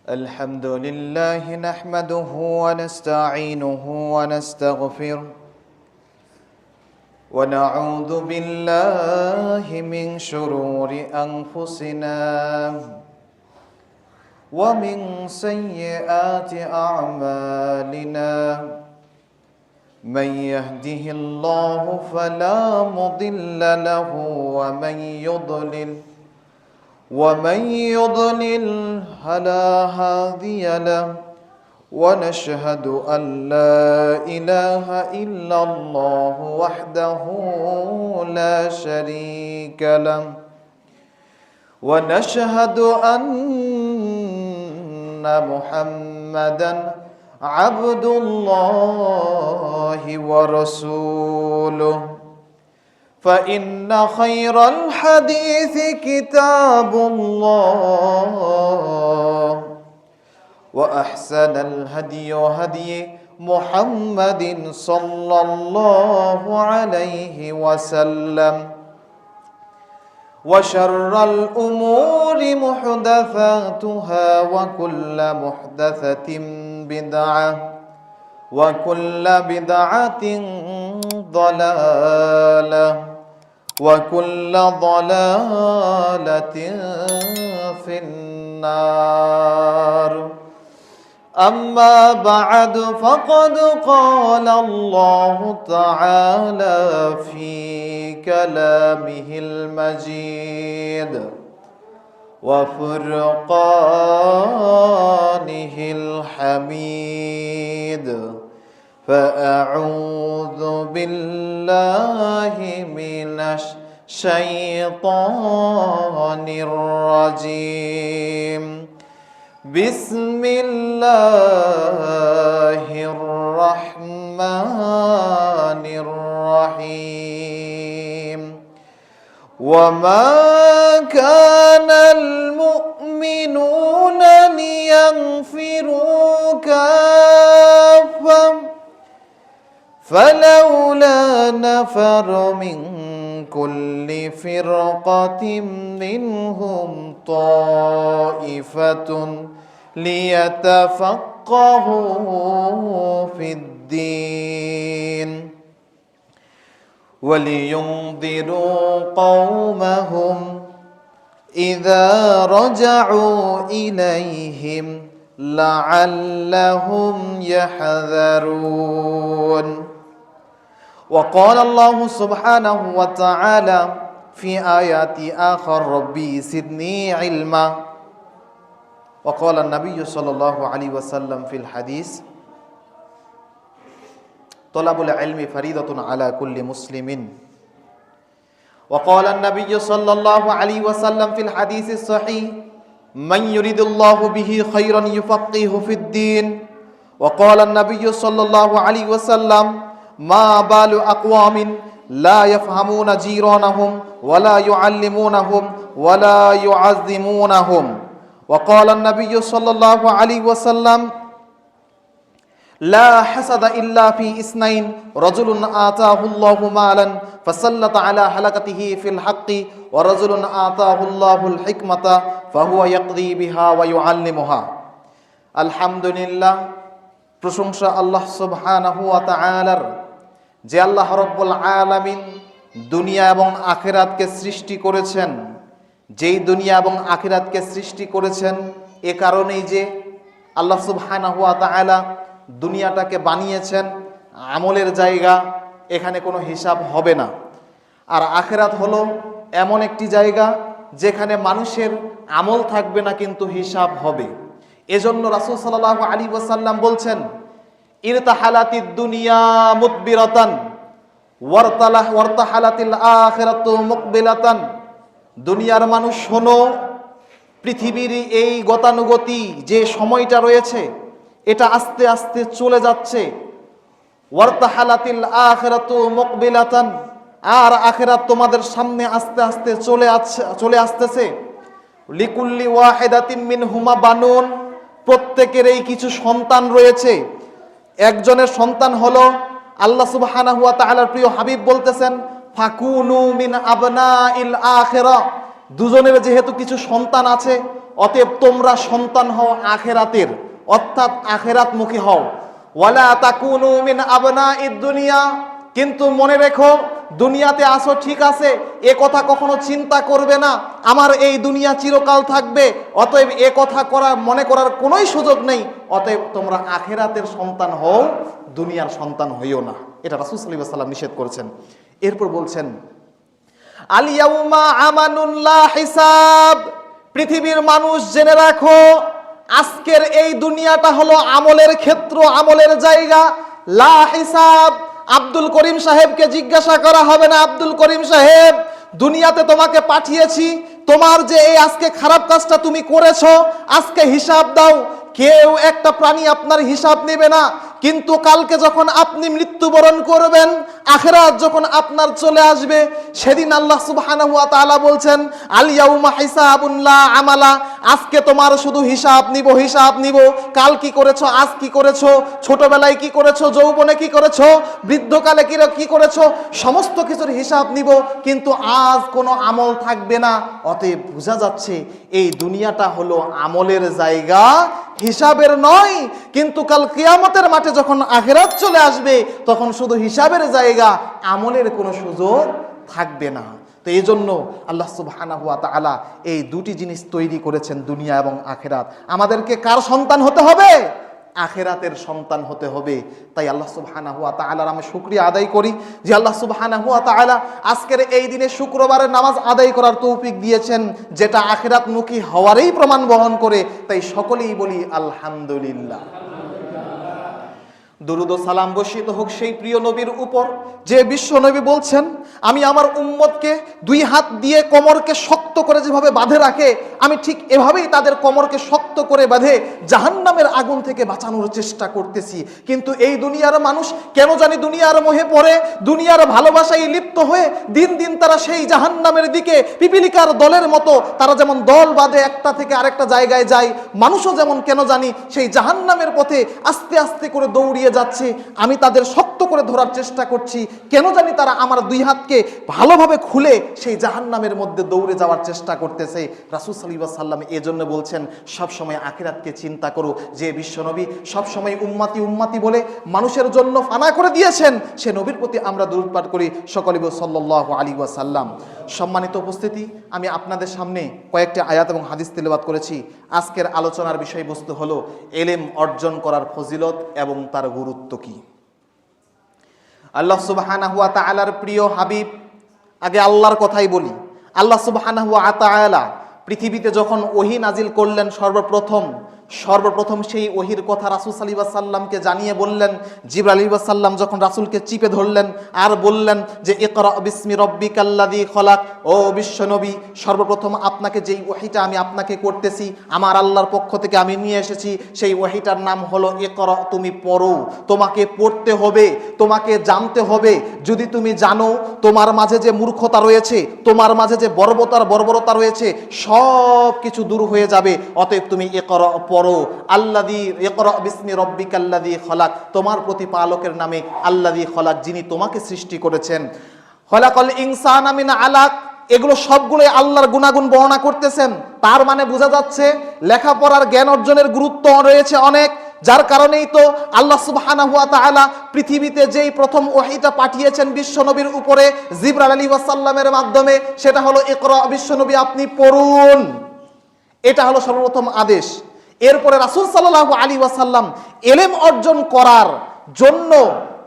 الحمد لله نحمده ونستعينه ونستغفره ونعوذ بالله من شرور أنفسنا ومن سيئات أعمالنا من يهده الله فلا مضل له ومن يضلل فلا هادي له ونشهد أن لا إله إلا الله وحده لا شريك له ونشهد أن محمدا عبد الله ورسوله فإن خير الحديث كتاب الله وأحسن الهدي هدي محمد صلى الله عليه وسلم وشر الأمور محدثاتها وكل محدثة بدعة وكل بدعة ضلالة وكل ضلالة في النار أما بعد فقد قال الله تعالى في كلامه المجيد وفرقانه الحميد فأعوذ بالله من الشيطان الرجيم بسم الله الرحمن الرحيم وما كان المؤمنون لينفروا كافة فلولا نفر من كل فرقة منهم طائفة ليتفقهوا في الدين ولينذروا قومهم إذا رجعوا إليهم لعلهم يحذرون وقال الله سبحانه وتعالى في آيات آخر ربي زدني علما وقال النبي صلى الله عليه وسلم في الحديث طلب العلم فريضة على كل مسلم وقال النبي صلى الله عليه وسلم في الحديث الصحيح من يريد الله به خيرا يفقهه في الدين وقال النبي صلى الله عليه وسلم ما بال أقوام لا يفهمون جيرانهم ولا يعلمونهم ولا يعظمونهم وقال النبي صلى الله عليه وسلم لا حسد إلا في اثنين رجل آتاه الله مالا فسلط على حلقته في الحق ورجل آتاه الله الحكمة فهو يقضي بها ويعلمها الحمد لله প্রশংসা আল্লাহ সুবহানাহু ওয়া তাআলার যে আল্লাহ রাব্বুল আলামিন দুনিয়া এবং আখিরাতকে সৃষ্টি করেছেন যেই দুনিয়া এবং আখিরাতকে সৃষ্টি করেছেন এ কারণেই যে আল্লাহ সুবহানাহু ওয়া তাআলা দুনিয়াটাকে বানিয়েছেন আমলের জায়গা এখানে কোনো হিসাব হবে না আর আখিরাত হলো এমন একটি জায়গা যেখানে মানুষের আমল থাকবে না কিন্তু হিসাব হবে এজন্য রাসূল সাল্লাল্লাহু আলাইহি ওয়াসাল্লাম বলছেন ইরতাহালাতিদ দুনিয়া মুদবিরাতান ওয়ারতাহালাতিল আখিরাতু মুকবিলাতান দুনিয়ার মানুষ শোনো পৃথিবীর এই গতানুগতি যে সময়টা রয়েছে এটা আস্তে আস্তে চলে যাচ্ছে ওয়ারতাহালাতিল আখিরাতু মুকবিলাতান আর আখিরাত তোমাদের সামনে আস্তে আস্তে চলে আসতেছে লিকুল্লি ওয়াহিদাতিন মিনহুমা বানুন প্রত্যেকেরই কিছু সন্তান রয়েছে একজনের সন্তান হলো আল্লাহ সুবহানাহু ওয়া তাআলার প্রিয় হাবিব বলতেছেন ফাকুনু মিন আবনাইল আখিরা, দুজনের যেহেতু কিছু সন্তান আছে অতএব তোমরা সন্তান হও আখেরাতের, অর্থাৎ আখেরাতমুখী হও। ওয়ালা তাকুনু মিন আবনাইদ দুনিয়া, কিন্তু মনে রেখো দুনিয়াতে আসো ঠিক আছে, এ কথা কখনো চিন্তা করবে না আমার এই দুনিয়া চিরকাল থাকবে, অতএব এ কথা মনে করার কোনোই সুযোগ নেই। অতএব তোমরা আখেরাতের সন্তান হও, দুনিয়ার সন্তান হইও না। এটা রাসূল সাল্লাল্লাহু আলাইহি ওয়াসাল্লাম নিষেধ করেছেন। এরপর বলছেন আল ইয়াউমা আমানুন লা হিসাব, পৃথিবীর মানুষ জেনে রাখো আজকের এই দুনিয়াটা হলো আমলের ক্ষেত্র, আমলের জায়গা। লা হিসাব, আব্দুল করিম সাহেবকে জিজ্ঞাসা করা হবে না, আব্দুল করিম সাহেব দুনিয়াতে তোমাকে পাঠিয়েছি, তোমার যে এই আজকে খারাপ কাজটা তুমি করেছো আজকে হিসাব দাও। কেউ একটা প্রাণী আপনার হিসাব নেবে না। কিন্তু কালকে যখন আপনি মৃত্যুবরণ করবেন, আখিরাত যখন আপনার চলে আসবে, সেদিন আল্লাহ সুবহানাহু ওয়া তাআলা বলছেন আল ইয়াউমা হিসাবুন লা আমালা, আজকে তোমার শুধু হিসাব নিব। কাল কি করেছো, আজ কি করেছো, ছোটবেলায় কি করেছো, যৌবনে কি করেছো, বৃদ্ধকালে কি করেছো, সমস্ত কিছুর হিসাব নিব। কিন্তু আজ কোনো আমল থাকবে না। অতএব বোঝা যাচ্ছে এই দুনিয়াটা হলো আমলের জায়গা, হিসাবের নয়। কিন্তু কাল কিয়ামতের মাঠে যখন আখিরাত চলে আসবে তখন শুধু হিসাবের জায়গা, আমলের কোনো সুযোগ থাকবে না। তো এই জন্য আল্লাহ সুবহানাহু ওয়া তাআলা এই দুটি জিনিস তৈরি করেছেন, দুনিয়া এবং আখিরাত। আমাদেরকে কার সন্তান হতে হবে? আখিরাতের সন্তান হতে হবে। তাই আল্লাহ সুবহানাহু ওয়া তাআলার আমি শুকরিয়া আদায় করি যে আল্লাহ সুবহানাহু ওয়া তাআলা আজকের এই দিনে শুক্রবারের নামাজ আদায় করার তৌফিক দিয়েছেন, যেটা আখিরাতমুখী হওয়ারই প্রমাণ বহন করে। তাই সকলেই বলি আলহামদুলিল্লাহ। দুরুদ ও সালাম বর্ষিত হোক সেই প্রিয় নবীর উপর, যে বিশ্ব নবী বলছেন আমি আমার উম্মতকে দুই হাত দিয়ে কোমরকে শক্ত করে যেভাবে বাঁধে রাখে, আমি ঠিক এভাবেই তাদের কোমরকে শক্ত করে বাঁধে জাহান্নামের আগুন থেকে বাঁচানোর চেষ্টা করতেছি। কিন্তু এই দুনিয়ার মানুষ কেন জানি দুনিয়ার মোহে পড়ে, দুনিয়ার ভালোবাসায় লিপ্ত হয়ে দিন দিন তারা সেই জাহান্নামের দিকে পিপিলিকার দলের মতো তারা যেমন দল বাঁধে একটা থেকে আরেকটা জায়গায় যায়, মানুষও যেমন কেন জানি সেই জাহান্নামের পথে আস্তে আস্তে করে দৌড়িয়ে যাচ্ছে। আমি তাদের শক্ত করে ধরার চেষ্টা করছি, কেন জানি তারা আমার দুই হাতকে ভালোভাবে খুলে সেই জাহান্নামের মধ্যে দৌড়ে যাওয়ার চেষ্টা করতেছে। রাসূল সাল্লাল্লাহু আলাইহি ওয়াসাল্লাম এজন্য বলছেন সবসময় আখিরাতকে চিন্তা করো। যে বিশ্বনবী সবসময় উম্মতি উম্মতি বলে মানুষের জন্য ফানা করে দিয়েছেন, সে নবীর প্রতি আমরা দরুদ পাঠ করি, সকলে বলি সাল্লাল্লাহু আলাইহি ওয়াসাল্লাম। সম্মানিত উপস্থিতি, আমি আপনাদের সামনে কয়েকটি আয়াত এবং হাদিস তেলাওয়াত করেছি। আজকের আলোচনার বিষয়বস্তু হলো ইলম অর্জন করার ফজিলত এবং তার গুরুত্ব কি। আল্লাহ সুবহানাহু ওয়া তাআলার প্রিয় হাবিব, আগে আল্লাহর কথাই বলি। আল্লাহ সুবহানাহু ওয়া তাআলা পৃথিবীতে যখন ওহী নাজিল করলেন সর্বপ্রথম সেই ওহির কথা রাসূল সাল্লাল্লাহু আলাইহি ওয়াসাল্লামকে জানিয়ে বললেন। জিবরাইল আলাইহিস সালাম যখন রাসূলকে চিপে ধরলেন আর বললেন যে ইকরা বিসমি রাব্বিকাল্লাযী খলাক, ও বিশ্বনবী সর্বপ্রথম আপনাকে যেই ওহিটা আমি আপনাকে করতেছি আমার আল্লাহর পক্ষ থেকে আমি নিয়ে এসেছি, সেই ওহিটার নাম হলো ইকরা, তুমি পড়ো। তোমাকে পড়তে হবে, তোমাকে জানতে হবে। যদি তুমি জানো তোমার মাঝে যে মূর্খতা রয়েছে, তোমার মাঝে যে বর্বরতা রয়েছে, সব কিছু দূর হয়ে যাবে। অতএব তুমি ইকরা পড়ো। আল্লাযী ইকরা বিসমি রাব্বিকাল্লাযী খলাক, তোমার প্রতিপালকের নামে আল্লাযী খলাক, যিনি তোমাকে সৃষ্টি করেছেন। খলাকাল ইনসানা মিন আলাক, এগুলো সবগুলোই আল্লাহর গুণাগুণ বর্ণনা করতেছেন। তার মানে বোঝা যাচ্ছে লেখাপড়ার জ্ঞান অর্জনের গুরুত্ব রয়েছে অনেক। যার কারণেই তো আল্লাহ সুবহানাহু ওয়া তাআলা পৃথিবীতে যেই প্রথম ওহীটা পাঠিয়েছেন বিশ্বনবীর উপরে জিবরাইল আলাইহিস সালামের মাধ্যমে, সেটা হলো ইকরা, বিশ্বনবী আপনি পড়ুন। এটা হলো সর্বপ্রথম আদেশ। এরপরে রাসূল সাল্লাল্লাহু আলাইহি ওয়াসাল্লাম ইলম অর্জন করার জন্য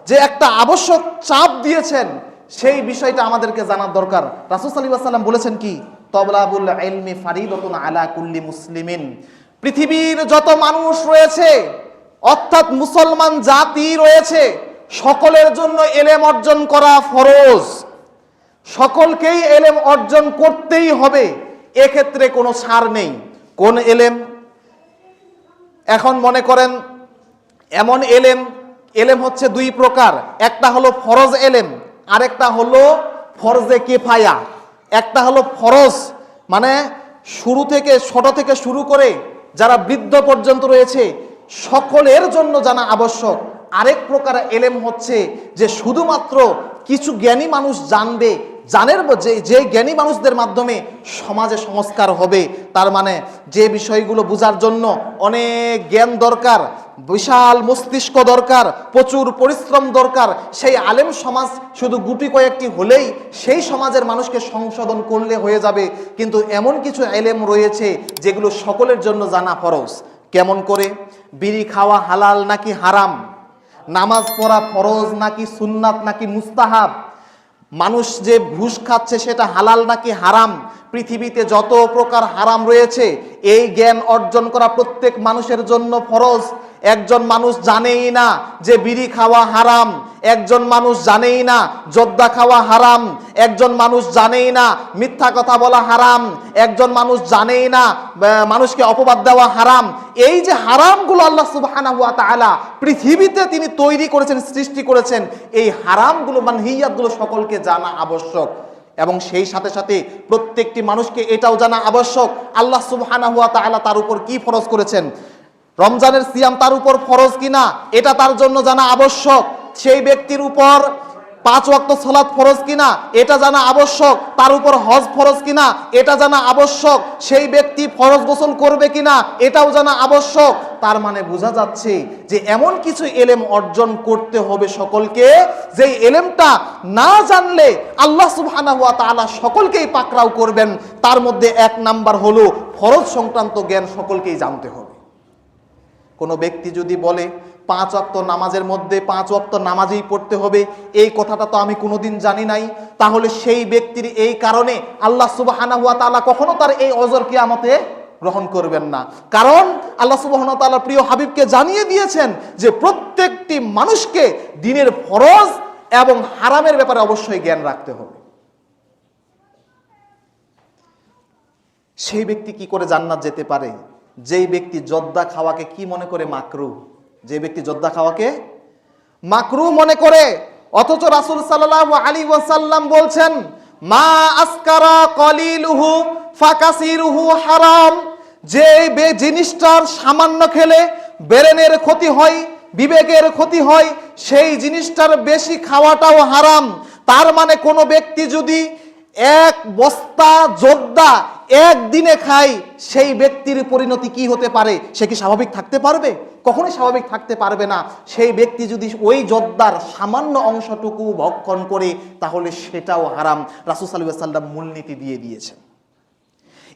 যে একটা আবশ্যক চাপ দিয়েছেন, সেই বিষয়টা আমাদেরকে জানার দরকার। রাসূল সাল্লাল্লাহু আলাইহি ওয়াসাল্লাম বলেছেন কি, তবলাবুল ইলমি ফারিদাতুন আলা কুল্লি মুসলিমিন, পৃথিবীর যত মানুষ রয়েছে অর্থাৎ মুসলমান জাতি রয়েছে, সকলের জন্য ইলম অর্জন করা ফরজ। সকলকেই ইলম অর্জন করতেই হবে, এক্ষেত্রে কোনো ছাড় নেই। কোন ইলম? এখন মনে করেন এমন এলেম হচ্ছে দুই প্রকার, একটা হলো ফরজ এলেম, আরেকটা হলো ফরজে কিফায়া। একটা হলো ফরজ, মানে শুরু থেকে ছোট থেকে শুরু করে যারা বৃদ্ধ পর্যন্ত রয়েছে সকলের জন্য জানা আবশ্যক। আরেক প্রকার এলেম হচ্ছে যে শুধুমাত্র কিছু জ্ঞানী মানুষ জানবে, জানের যে জ্ঞানী মানুষদের মাধ্যমে সমাজে সংস্কার হবে, তার মানে যে বিষয়গুলো বোঝার জন্য অনেক জ্ঞান দরকার, বিশাল মস্তিষ্ক দরকার, প্রচুর পরিশ্রম দরকার, সেই আলেম সমাজ শুধু গুটি কয়েকটি হলেই সেই সমাজের মানুষকে সংশোধন করলে হয়ে যাবে। কিন্তু এমন কিছু এলেম রয়েছে যেগুলো সকলের জন্য জানা ফরজ। কেমন করে? বিড়ি খাওয়া হালাল নাকি হারাম, নামাজ পড়া ফরজ নাকি সুন্নাত নাকি মুস্তাহাব, মানুষ যে ঘুষ খাচ্ছে সেটা হালাল নাকি হারাম, পৃথিবীতে যত প্রকার হারাম রয়েছে এই জ্ঞান অর্জন করা প্রত্যেক মানুষের জন্য ফরজ। একজন মানুষ জানেই না যে বিড়ি খাওয়া হারাম, একজন মানুষ জানেই না জর্দা খাওয়া হারাম, একজন মানুষ জানেই না মিথ্যা কথা বলা হারাম, একজন মানুষ জানেই না মানুষকে অপবাদ দেওয়া হারাম। এই যে হারামগুলো আল্লাহ সুবহানাহু ওয়া তাআলা পৃথিবীতে তিনি তৈরি করেছেন, সৃষ্টি করেছেন, এই হারামগুলো মানহিয়াতগুলো সকলকে জানা আবশ্যক। এবং সেই সাথে সাথে প্রত্যেকটি মানুষকে এটাও জানা আবশ্যক আল্লাহ সুবহানাহু ওয়া তাআলা তার উপর কি ফরজ করেছেন। রমজানের সিয়াম তার উপর ফরজ কিনা এটা তার জন্য জানা আবশ্যক। সেই ব্যক্তির উপর 5 ওয়াক্ত সালাত ফরজ কিনা এটা জানা আবশ্যক। তার উপর হজ ফরজ কিনা এটা জানা আবশ্যক। সেই ব্যক্তি ফরজ গোসল করবে কিনা এটাও জানা আবশ্যক। তার মানে বোঝা যাচ্ছে যে এমন কিছু এলেম অর্জন করতে হবে সকলকে, যেই এলেমটা না জানলে আল্লাহ সুবহানাহু ওয়া তাআলা সকলকেই পাকড়াও করবেন। তার মধ্যে 1 নাম্বার হলো ফরজ সংক্রান্ত জ্ঞান সকলকেই জানতে হবে। কোনো ব্যক্তি যদি বলে 5 ওয়াক্ত নামাজের মধ্যে 5 ওয়াক্ত নামাজই পড়তে হবে, এই কথাটা তো আমি কোনোদিন জানি নাই, তাহলে সেই ব্যক্তির এই কারণে আল্লাহ সুবহানাহু ওয়া তাআলা কখনো তার এই অজর কিয়ামতে গ্রহণ করবেন না। কারণ আল্লাহ সুবহানাহু ওয়া তাআলা প্রিয় হাবিবকে জানিয়ে দিয়েছেন যে প্রত্যেকটি মানুষকে দ্বীনের ফরজ এবং হারামের ব্যাপারে অবশ্যই জ্ঞান রাখতে হবে। সেই ব্যক্তি কি করে জান্নাত যেতে পারে? যেই ব্যক্তি জর্দা খাওয়াকে কি মনে করে? মাকরুহ। যে ব্যক্তি জর্দা খাওয়াকে মাকরুহ মনে করে, অথচ রাসূল সাল্লাল্লাহু আলাইহি ওয়াসাল্লাম বলছেন মা আসকারা কলিলুহু ফাকাসিরুহু হারাম। যে জিনিসটার সামান্য খেলে ব্রেনের ক্ষতি হয়, বিবেকের ক্ষতি হয়, সেই জিনিসটার বেশি খাওয়াটাও হারাম। তার মানে কোনো ব্যক্তি যদি 1 বস্তা জর্দা একদিনে খায়, সেই ব্যক্তির পরিণতি কি হতে পারে? সে কি স্বাভাবিক থাকতে পারবে? কখনোই স্বাভাবিক থাকতে পারবে না। সেই ব্যক্তি যদি ওই জর্দার সামান্য অংশটুকু ভক্ষণ করে তাহলে সেটাও হারাম। রাসূল সাল্লাল্লাহু আলাইহি ওয়াসাল্লাম মূলনীতি দিয়ে দিয়েছেন।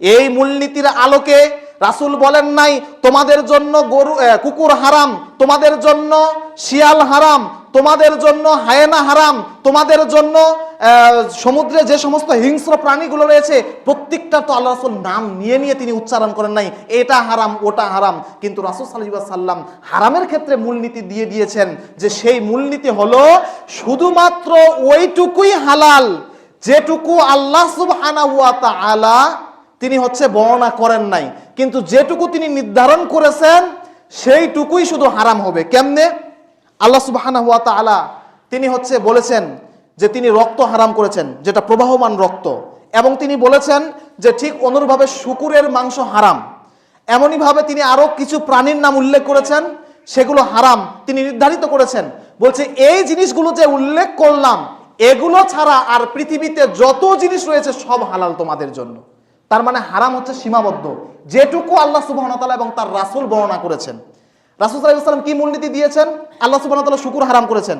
এই মূলনীতির আলোকে রাসূল বলেন নাই তোমাদের জন্য কুকুর হারাম, তোমাদের জন্য শিয়াল হারাম, তোমাদের জন্য হায়েনা হারাম, তোমাদের জন্য সমুদ্রে যে সমস্ত হিংস্র প্রাণীগুলো রয়েছে প্রত্যেকটা তো আল্লাহ রাসূল নাম নিয়ে নিয়ে তিনি উচ্চারণ করেন নাই এটা হারাম ওটা হারাম। কিন্তু রাসূল সাল্লাল্লাহু আলাইহি ওয়াসাল্লাম হারামের ক্ষেত্রে মূলনীতি দিয়ে দিয়েছেন যে সেই মূলনীতি হলো শুধুমাত্র ওইটুকুই হালাল যেটুকু আল্লাহ সুবহানাহু ওয়া তাআলা তিনি বর্ণনা করেন নাই, কিন্তু যেটুকু তিনি নির্ধারণ করেছেন সেইটুকুই শুধু হারাম হবে। কেমনে? আল্লাহ সুবহানাহু ওয়া তাআলা তিনি বলেছেন যে তিনি রক্ত হারাম করেছেন, যেটা প্রবাহমান রক্ত, এবং তিনি বলেছেন যে ঠিক অনুরূপভাবে শূকরের মাংস হারাম। এমনইভাবে তিনি আরো কিছু প্রাণীর নাম উল্লেখ করেছেন, সেগুলো হারাম তিনি নির্ধারিত করেছেন। বলছে এই জিনিসগুলো যে উল্লেখ করলাম এগুলো ছাড়া আর পৃথিবীতে যত জিনিস রয়েছে সব হালাল তোমাদের জন্য। তার মানে হারাম সীমাবদ্ধ, যেটুকু আল্লাহ সুবহানাহু ওয়া তাআলা এবং তার রাসূল বর্ণনা করেছেন। রাসূল সাল্লাল্লাহু আলাইহি ওয়াসাল্লাম কি মূলনীতি দিয়েছেন? আল্লাহ সুবহানাহু ওয়া তাআলা শূকর হারাম করেছেন,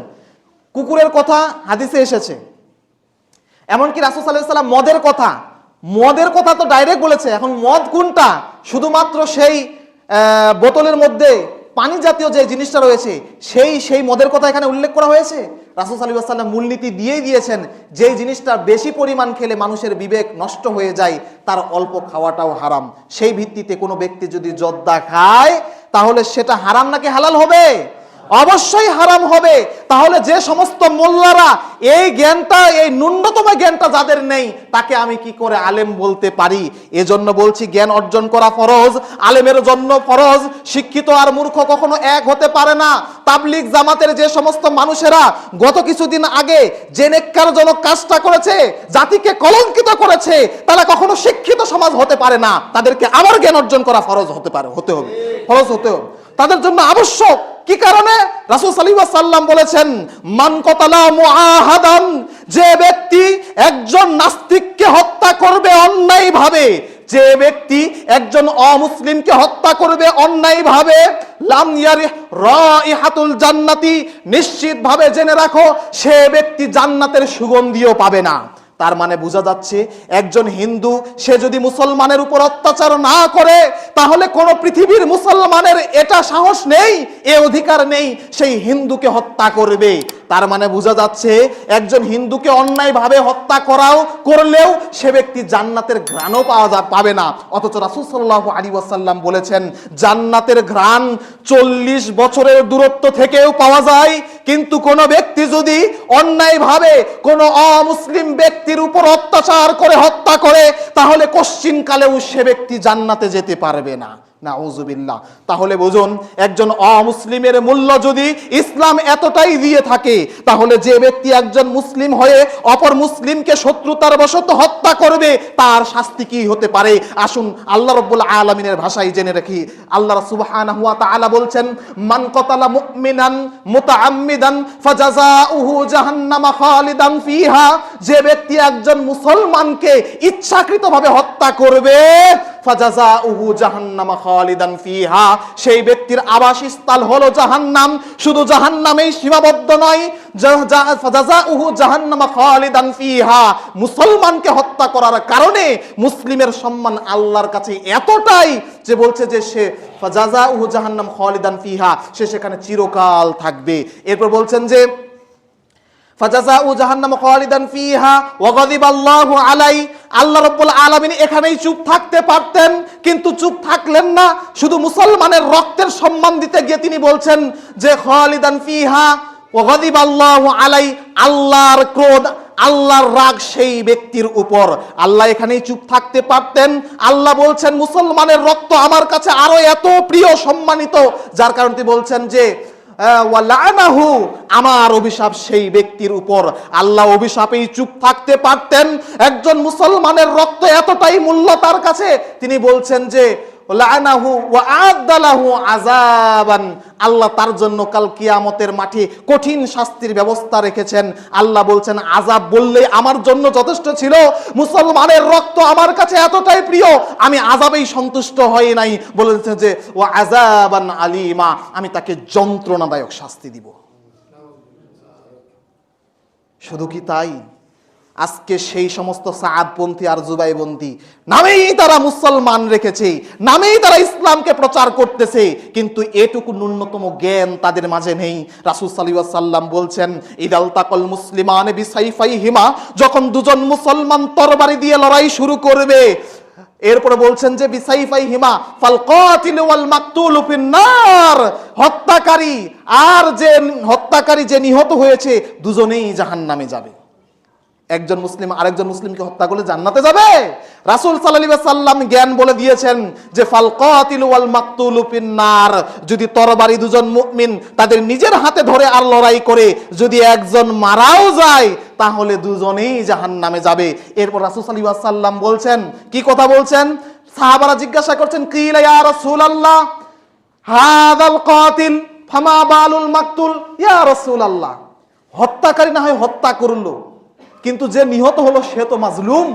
কুকুরের কথা হাদিসে এসেছে। এমনকি রাসূল সাল্লাল্লাহু আলাইহি ওয়াসাল্লাম মদের কথা তো ডাইরেক্ট বলেছে। এখন মদ কোনটা? শুধুমাত্র সেই বোতলের মধ্যে পানি জাতীয় যে জিনিসটা রয়েছে সেই মদের কথা এখানে উল্লেখ করা হয়েছে। রাসূল সাল্লাল্লাহু আলাইহি ওয়াসাল্লাম মূলনীতি দিয়েই দিয়েছেন যেই জিনিসটা বেশি পরিমাণ খেলে মানুষের বিবেক নষ্ট হয়ে যায় তার অল্প খাওয়াটাও হারাম। সেই ভিত্তিতে কোনো ব্যক্তি যদি জর্দা খায় তাহলে সেটা হারাম নাকি হালাল হবে? অবশ্যই হারাম হবে। তাহলে যে সমস্ত মোল্লারা এই জ্ঞানটা, এই ন্যূনতম জ্ঞানটা যাদের নেই তাকে আমি কি করে আলেম বলতে পারি? এজন্য বলছি জ্ঞান অর্জন করা ফরজ, আলেমের জন্য ফরজ। শিক্ষিত আর মূর্খ কখনো এক হতে পারে না। তাবলীগ জামাতের যে সমস্ত মানুষেরা গত কিছুদিন আগে যে নেককারজনক কাজটা করেছে, জাতিকে কলঙ্কিত করেছে, তারা কখনো শিক্ষিত সমাজ হতে পারে না। তাদেরকে আবার জ্ঞান অর্জন করা ফরজ হতে হবে। তাদের জন্য আবশ্যক। কি কারণে? রাসূল সাল্লাল্লাহু আলাইহি ওয়াসাল্লাম বলেছেন মান কাতালা মুআহাদ আহাদান, যে ব্যক্তি একজন নাস্তিককে হত্যা করবে অন্যায়ভাবে, যে ব্যক্তি একজন অমুসলিমকে হত্যা করবে অন্যায়ভাবে, লাম ইয়ারিহ রাইহাতুল জান্নাতি, নিশ্চিতভাবে জেনে রাখো সে ব্যক্তি জান্নাতের সুগন্ধিও পাবে না। তার মানে বোঝা যাচ্ছে একজন হিন্দু সে যদি মুসলমানের উপর অত্যাচার না করে, তাহলে কোন পৃথিবীর মুসলমানের এটা সাহস নেই, এ অধিকার নেই সেই হিন্দুকে হত্যা করবে। তার মানে বোঝা যাচ্ছে একজন হিন্দুকে অন্যায়ভাবে হত্যা করলেও সে ব্যক্তি জান্নাতের ঘ্রাণও পাবে না। অথচ রাসূল সাল্লাল্লাহু আলাইহি ওয়াসাল্লাম বলেছেন জান্নাতের ঘ্রাণ 40 বছরের দূরত্ব থেকেও পাওয়া যায়, কিন্তু কোন ব্যক্তি যদি অন্যায়ভাবে কোন অমুসলিম ব্যক্তির উপর অত্যাচার করে হত্যা করে, তাহলে কশ্চিনকালেও সে ব্যক্তি জান্নাতে যেতে পারবে না। নাউযুবিল্লাহ। তাহলে বুঝুন, একজন অমুসলিমের মূল্য যদি ইসলাম এতটাই দিয়ে থাকে, তাহলে যে ব্যক্তি একজন মুসলিম হয়ে অপর মুসলিমকে শত্রুতার বশত হত্যা করবে, তার শাস্তি কি হতে পারে? আসুন আল্লাহ রাব্বুল আলামিনের ভাষায় জেনে রাখি। আল্লাহ সুবহানাহু ওয়া তাআলা বলছেন, মান কাতালা মুমিনান মুতাআম্মিদান ফাজাযাউহু জাহান্নামা খালিদান ফিহা, যে ব্যক্তি একজন মুসলমানকে ইচ্ছাকৃতভাবে হত্যা করবে, ফাজাযাউহু জাহান্নামা খালিদান ফিহা, সেই ব্যক্তির আবাসস্থল হলো জাহান্নাম। শুধু জাহান্নামেই সীমাবদ্ধ নয়, ফাজাযাউহু জাহান্নামা খালিদান ফিহা, মুসলমানকে হত্যা করার কারণে মুসলিমের সম্মান আল্লাহর কাছে এতটাই যে বলছে যে সে ফাজাযাউহু জাহান্নাম খালিদান ফিহা, সে সেখানে চিরকাল থাকবে। এরপর বলছেন যে ফাজাযাউ জাহান্নাম খালিদান ফিহা ওয়া গাযিবাল্লাহু আলাই, আল্লাহ রাব্বুল আলামিন এখানেই চুপ থাকতে পারতেন, কিন্তু চুপ থাকলেন না। শুধু মুসলমানের রক্তের সম্মান দিতে গিয়ে তিনি বলছেন যে খালিদান ফিহা ওয়া গাযিবাল্লাহু আলাই, আল্লাহর ক্রোধ, আল্লাহর রাগ সেই ব্যক্তির উপর। আল্লাহ এখানেই চুপ থাকতে পারতেন। আল্লাহ বলছেন মুসলমানের রক্ত আমার কাছে আরো এত প্রিয়, সম্মানিত, যার কারণে তিনি বলছেন যে ওয়ালানাহু, আমার অভিশাপ সেই ব্যক্তির উপর। আল্লাহ অভিশাপেই চুপ থাকতে পারতেন। একজন মুসলমানের রক্ত এতটাই মূল্য তার কাছে, তিনি বলছেন যে লানাহু ওয়া আদালাহু আযাবান, আল্লাহ তার জন্য কাল কিয়ামতের মাঠে কঠিন শাস্তির ব্যবস্থা রেখেছেন। আল্লাহ বলছেন আযাব বললে আমার জন্য যথেষ্ট ছিল, মুসলমানের রক্ত আমার কাছে এতটাই প্রিয়, আমি আযাবেই সন্তুষ্ট হই নাই, বলেছেন যে ওয়া আযাবান আলিমা, আমি তাকে যন্ত্রণাদায়ক শাস্তি দিব। শুধু কি তাই, আজকে সেই সমস্ত সাআদপন্থী আর জুবাইরপন্থী নামেই তারা মুসলমান রেখেছে, নামেই তারা ইসলামকে প্রচার করতেছে, কিন্তু এটুকু ন্যূনতম জ্ঞান তাদের মাঝে নেই। রাসূল সাল্লাল্লাহু আলাইহি ওয়াসাল্লাম বলছেন ইদাল তাকাল মুসলিমানে বিসাইফাইহিমা, যখন দুজন মুসলমান তরবারি দিয়ে লড়াই শুরু করবে, এরপরে বলছেন যে বিসাইফাইহিমা ফাল কাতিল ওয়াল মাকতুলু ফিন্নার, হত্যাকারী যে নিহত হয়েছে দুজনেই জাহান্নামে যাবে। একজন মুসলিম আরেকজন মুসলিমকে হত্যা করলে জান্নাতে যাবে? রাসূল সাল্লাল্লাহু আলাইহি ওয়াসাল্লাম জ্ঞান বলে দিয়েছেন যে ফাল কাতিল ওয়াল মাকতুলু ফিন্নার, যদি তরবারি দুজন মুমিন তাদের নিজের হাতে ধরে আর লড়াই করে যদি একজন মারাও যায়, তাহলে দুজনেই জাহান্নামে যাবে। এরপর রাসূল সাল্লাল্লাহু আলাইহি ওয়াসাল্লাম বলছেন, কি কথা বলছেন? সাহাবারা জিজ্ঞাসা করছেন, কিলা ইয়া রাসূলুল্লাহ হাযাল কাতিল ফামা বালুল মাকতুল, ইয়া রাসূলুল্লাহ, হত্যাকারী না হয় হত্যা করলো, কিন্তু যে নিহত হলো সে তো মাজলুম,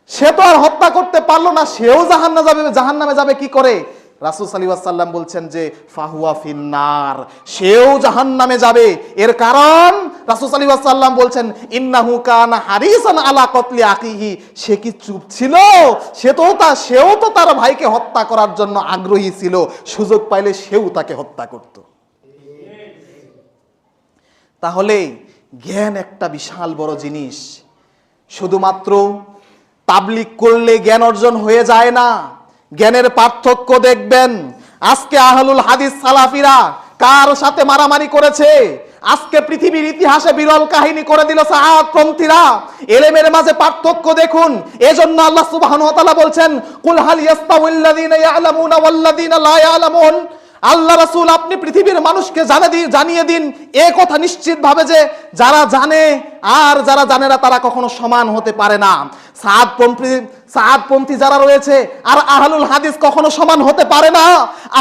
সে তো আর হত্যা করতে পারলো না, সেও জাহান্নামে যাবে কি করে? রাসূল সাল্লাল্লাহু আলাইহি ওয়াসাল্লাম বলছেন যে ফাহুয়া ফিন্নার, সেও জাহান্নামে যাবে। এর কারণ রাসূল সাল্লাল্লাহু আলাইহি ওয়াসাল্লাম বলছেন ইন্নাহু কানা হারিসান আলা কতলি আখিহি, সে কি চুপ ছিল? সেও তো তার ভাইকে হত্যা করার জন্য আগ্রহী ছিল, সুযোগ পাইলে সেও তাকে হত্যা করত। তাহলে জ্ঞান একটা বিশাল বড় জিনিস। শুধুমাত্র তাবলীগ করলে জ্ঞান অর্জন হয়ে যায় না, জ্ঞানের পার্থক্য দেখবেন। আজকে আহলুল হাদিস সালাফিরা কার সাথে মারামারি করেছে? আজকে পৃথিবীর ইতিহাসে বিরল কাহিনী করে দিল সাআদপন্থীরা। এলেমের মাঝে পার্থক্য দেখুন। এজন্য আল্লাহ সুবহানাহু ওয়া তাআলা বলছেন কুল হাল ইয়াস্তাউল্লাযীনা ইয়ালামুনা ওয়াল্লাযীনা লা ইয়ালামুন, আল্লাহ রাসূল আপনি পৃথিবীর মানুষকে জানিয়ে দিন এ কথা নিশ্চিতভাবে যে যারা জানে আর যারা জানে না তারা কখনো সমান হতে পারে না। সাআদপন্থী যারা রয়েছে আর আহলুল হাদিস কখনো সমান হতে পারে না।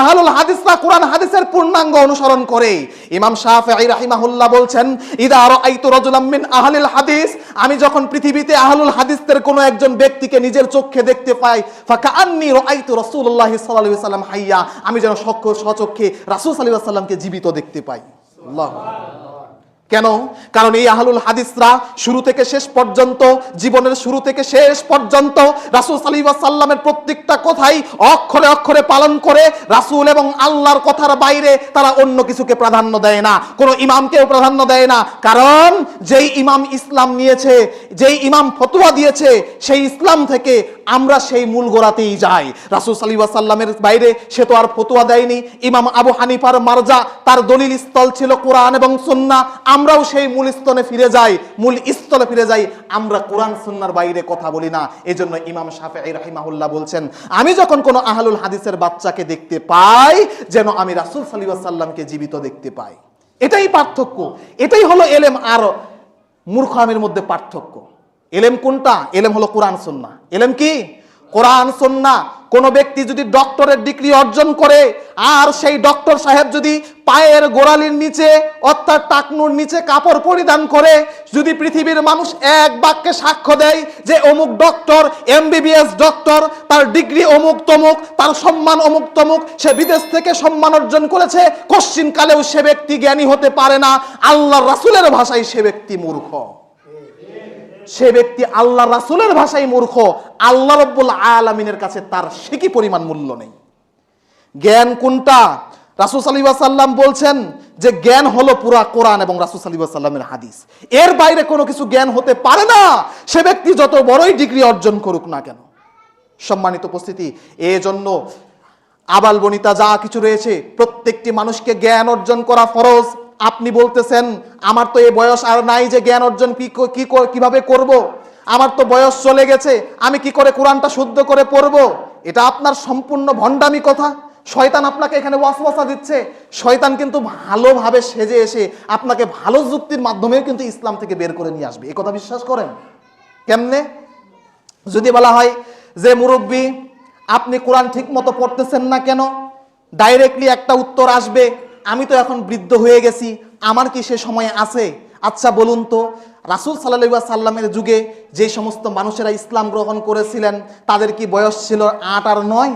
আহলুল হাদিসরা কোরআন হাদিসের পূর্ণাঙ্গ অনুসরণ করে। ইমাম শাফিঈ রাহিমাহুল্লাহ বলছেন, ইদা রাআইতু রাজুলাম মিন আহলিল হাদিস, আমি যখন পৃথিবীতে আহলুল হাদিসদের কোনো একজন ব্যক্তিকে নিজের চোখে দেখতে পাই, ফাকাআন্নী রাআইতু রাসূলুল্লাহ সাল্লাল্লাহু আলাইহি ওয়াসাল্লাম হাইয়া, আমি যেন স্বচক্ষে রাসূল সাল্লাল্লাহু আলাইহি ওয়াসাল্লামকে জীবিত দেখতে পাই। আল্লাহু কেন? কারণ এই আহলুল হাদিসরা শুরু থেকে শেষ পর্যন্ত, জীবনের শুরু থেকে শেষ পর্যন্ত রাসূল সাল্লাল্লাহু আলাইহি ওয়াসাল্লামের প্রত্যেকটা কথাই অক্ষরে অক্ষরে পালন করে। রাসূল এবং আল্লাহর কথার বাইরে তারা অন্য কিছুকে প্রাধান্য দেয় না, কোনো ইমামকেও প্রাধান্য দেয় না। কারণ যেই ইমাম ইসলাম নিয়েছে, যেই ইমাম ফতোয়া দিয়েছে, সেই ইসলাম থেকে আমরা সেই মূল গোড়াতেই যাই। রাসূল সাল্লাল্লাহু আলাইহি ওয়াসাল্লামের বাইরে সে তো আর ফতোয়া দেয়নি। ইমাম আবু হানিফার মারজা, তার দলিল স্থল ছিল কোরআন এবং সুন্নাহ। আমরাও সেই মূল স্থলে ফিরে যাই, আমরা কোরআন সুন্নাহর বাইরে কথা বলি না। এজন্য ইমাম শাফিঈ রাহিমাহুল্লাহ বলছেন, আমি যখন কোনো আহলুল হাদিসের বাচ্চাকে দেখতে পাই, যেন আমি রাসূল সাল্লাল্লাহু আলাইহি ওয়াসাল্লামকে জীবিত দেখতে পাই। এটাই পার্থক্য, এটাই হলো এলেম আর মূর্খ আমের মধ্যে পার্থক্য। এলেম কোনটা? এলেম হলো কোরআন সুন্নাহ। এলেম কি? কোরআন সুন্নাহ। কোন ব্যক্তি যদি ডক্টরের ডিগ্রি অর্জন করে আর সেই ডক্টর সাহেব যদি পায়ের গোড়ালির নিচে অর্থাৎ টাকনুর নিচে কাপড় পরিধান করে, যদি পৃথিবীর মানুষ এক বাক্যে সাক্ষ্য দেয় যে অমুক ডক্টর, এমবিবিএস ডক্টর, তার ডিগ্রি অমুক তমুক, তার সম্মান অমুক তমুক, সে বিদেশ থেকে সম্মান অর্জন করেছে, কোশ্চিন কালেও সে ব্যক্তি জ্ঞানী হতে পারে না। আল্লাহর রাসূলের ভাষায় সে ব্যক্তি মূর্খ। সে ব্যক্তি আল্লাহ রাসূলের ভাষায় মূর্খ। আল্লাহ রাব্বুল আলামিনের কাছে তার সে কি পরিমাণ মূল্য নেই। জ্ঞান কোনটা? রাসূল সাল্লাল্লাহু আলাইহি ওয়াসাল্লাম বলছেন যে জ্ঞান হলো পুরা কোরআন এবং রাসূল সাল্লাল্লাহু আলাইহি ওয়াসাল্লামের হাদিস। এর বাইরে কোনো কিছু জ্ঞান হতে পারে না, সে ব্যক্তি যত বড়ই ডিগ্রি অর্জন করুক না কেন। সম্মানিত উপস্থিতি, এজন্য আবাল বনিতা যা কিছু রয়েছে, প্রত্যেকটি মানুষকে জ্ঞান অর্জন করা ফরজ। আপনি বলতেছেন আমার তো এই বয়স আর নাই যে জ্ঞান অর্জন কিভাবে করব, আমার তো বয়স চলে গেছে, আমি কি করে কোরআনটা শুদ্ধ করে পড়ব। এটা আপনার সম্পূর্ণ ভণ্ডামি কথা। শয়তান আপনাকে এখানে ওয়াসওয়াসা দিচ্ছে। শয়তান কিন্তু ভালোভাবে সেজে এসে আপনাকে ভালো যুক্তির মাধ্যমেও কিন্তু ইসলাম থেকে বের করে নিয়ে আসবে। এই কথা বিশ্বাস করেন? কেমনে? যদি বলা হয় যে মুরব্বী আপনি কোরআন ঠিক মতো পড়তেছেন না কেন, ডাইরেক্টলি একটা উত্তর আসবে, আমি তো এখন বৃদ্ধ হয়ে গেছি, আমার কি সে সময় আছে? আচ্ছা বলুন তো, রাসূল সাল্লাল্লাহু আলাইহি ওয়াসাল্লামের যুগে যে সমস্ত মানুষেরা ইসলাম গ্রহণ করেছিলেন তাদের কি বয়স ছিল 8 আর 9?